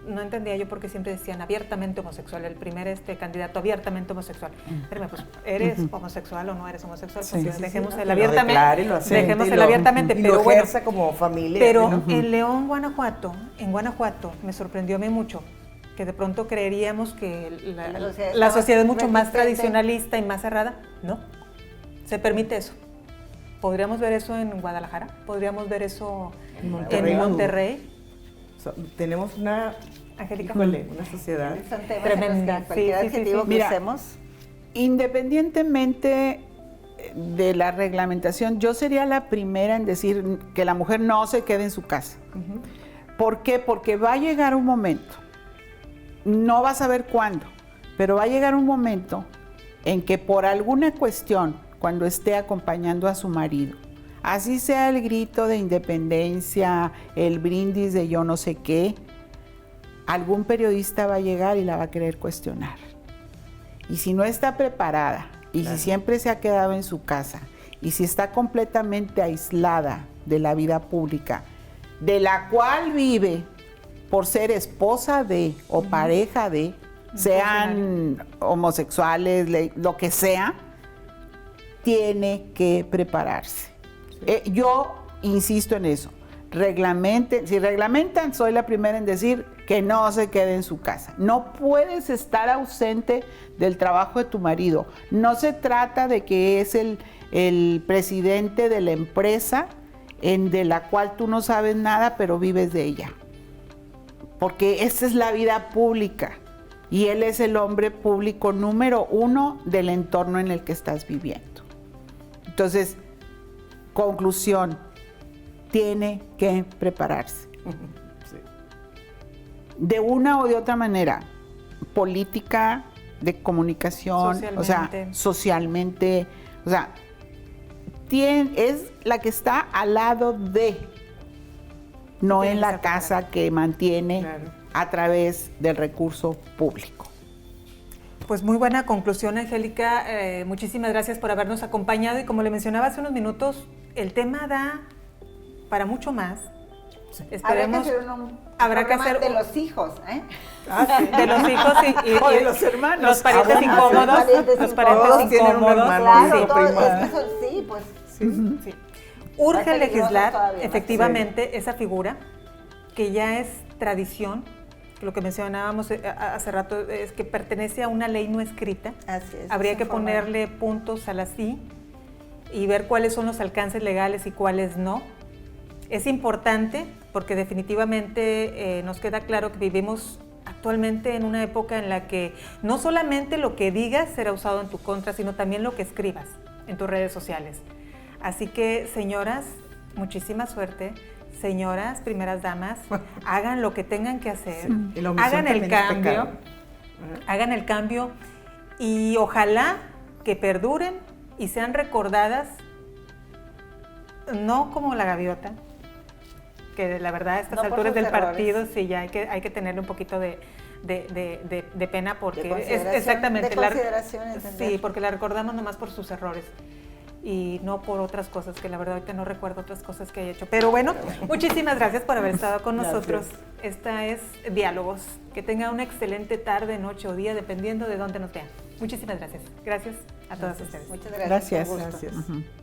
no entendía yo por qué siempre decían abiertamente homosexual, el primer candidato abiertamente homosexual. Espérame, pues, ¿eres homosexual o no eres homosexual? Sí, Pues, sí, dejemos sí, el lo abiertamente. declare, lo acepte, Dejemos y el lo- abiertamente, y pero lo bueno. ejerza como familia. Pero ¿no? en León, Guanajuato, me sorprendió a mí mucho, que de pronto creeríamos que la sociedad es mucho más tradicionalista y más cerrada. No, se permite eso. ¿Podríamos ver eso en Guadalajara? ¿Podríamos ver eso En Monterrey. en Monterrey? Tenemos una, Angélica. híjole, una sociedad. Son temas Tremenda. en los que cualquier Sí, sí, sí, adjetivo sí. que Mira, usemos. Independientemente de la reglamentación, yo sería la primera en decir que la mujer no se quede en su casa. ¿Por qué? Porque va a llegar un momento, no vas a saber cuándo, pero va a llegar un momento en que por alguna cuestión, cuando esté acompañando a su marido, así sea el grito de independencia, el brindis de yo no sé qué, algún periodista va a llegar y la va a querer cuestionar. Y si no está preparada, y si siempre se ha quedado en su casa, y si está completamente aislada de la vida pública, de la cual vive por ser esposa de o pareja de, sean homosexuales, lo que sea, tiene que prepararse. Yo insisto en eso. Si reglamentan, soy la primera en decir que no se quede en su casa. No puedes estar ausente del trabajo de tu marido. No se trata de que es el presidente de la empresa de la cual tú no sabes nada, pero vives de ella. Porque esa es la vida pública y él es el hombre público número 1 del entorno en el que estás viviendo. Entonces, conclusión, tiene que prepararse. Sí. De una o de otra manera, política, de comunicación, socialmente, es la que está al lado de, no en la casa que mantiene a través del recurso público. Pues muy buena conclusión, Angélica. Muchísimas gracias por habernos acompañado y como le mencionaba hace unos minutos, el tema da para mucho más. Esperemos, habrá que hacer de los hijos, ¿eh? De los hijos o de los hermanos. Los parientes incómodos. Los parientes tienen un incómodos. hermano. Claro, Sí, todo, prima. es que eso, sí, pues. Sí. Urge Más peligroso legislar todavía, efectivamente esa figura que ya es tradición. Lo que mencionábamos hace rato es que pertenece a una ley no escrita. Así es. Habría es que informal. ponerle puntos a las I y ver cuáles son los alcances legales y cuáles no. Es importante porque definitivamente nos queda claro que vivimos actualmente en una época en la que no solamente lo que digas será usado en tu contra, sino también lo que escribas en tus redes sociales. Así que, señoras, muchísima suerte. Señoras, primeras damas, hagan lo que tengan que hacer, Sí, la omisión hagan el también es cambio, pecado. hagan el cambio y ojalá que perduren y sean recordadas no como la gaviota, que la verdad a estas No por alturas sus del partido errores. sí ya hay que tenerle un poquito de pena porque De consideración, exactamente de consideración, entender. sí, porque la recordamos nomás por sus errores y no por otras cosas, que la verdad ahorita no recuerdo otras cosas que haya hecho. Pero bueno, muchísimas gracias por haber estado con nosotros. Esta es Diálogos. Que tenga una excelente tarde, noche o día, dependiendo de dónde nos vean. Muchísimas gracias. Gracias a todas ustedes. Muchas gracias. Gracias. con gusto. Gracias.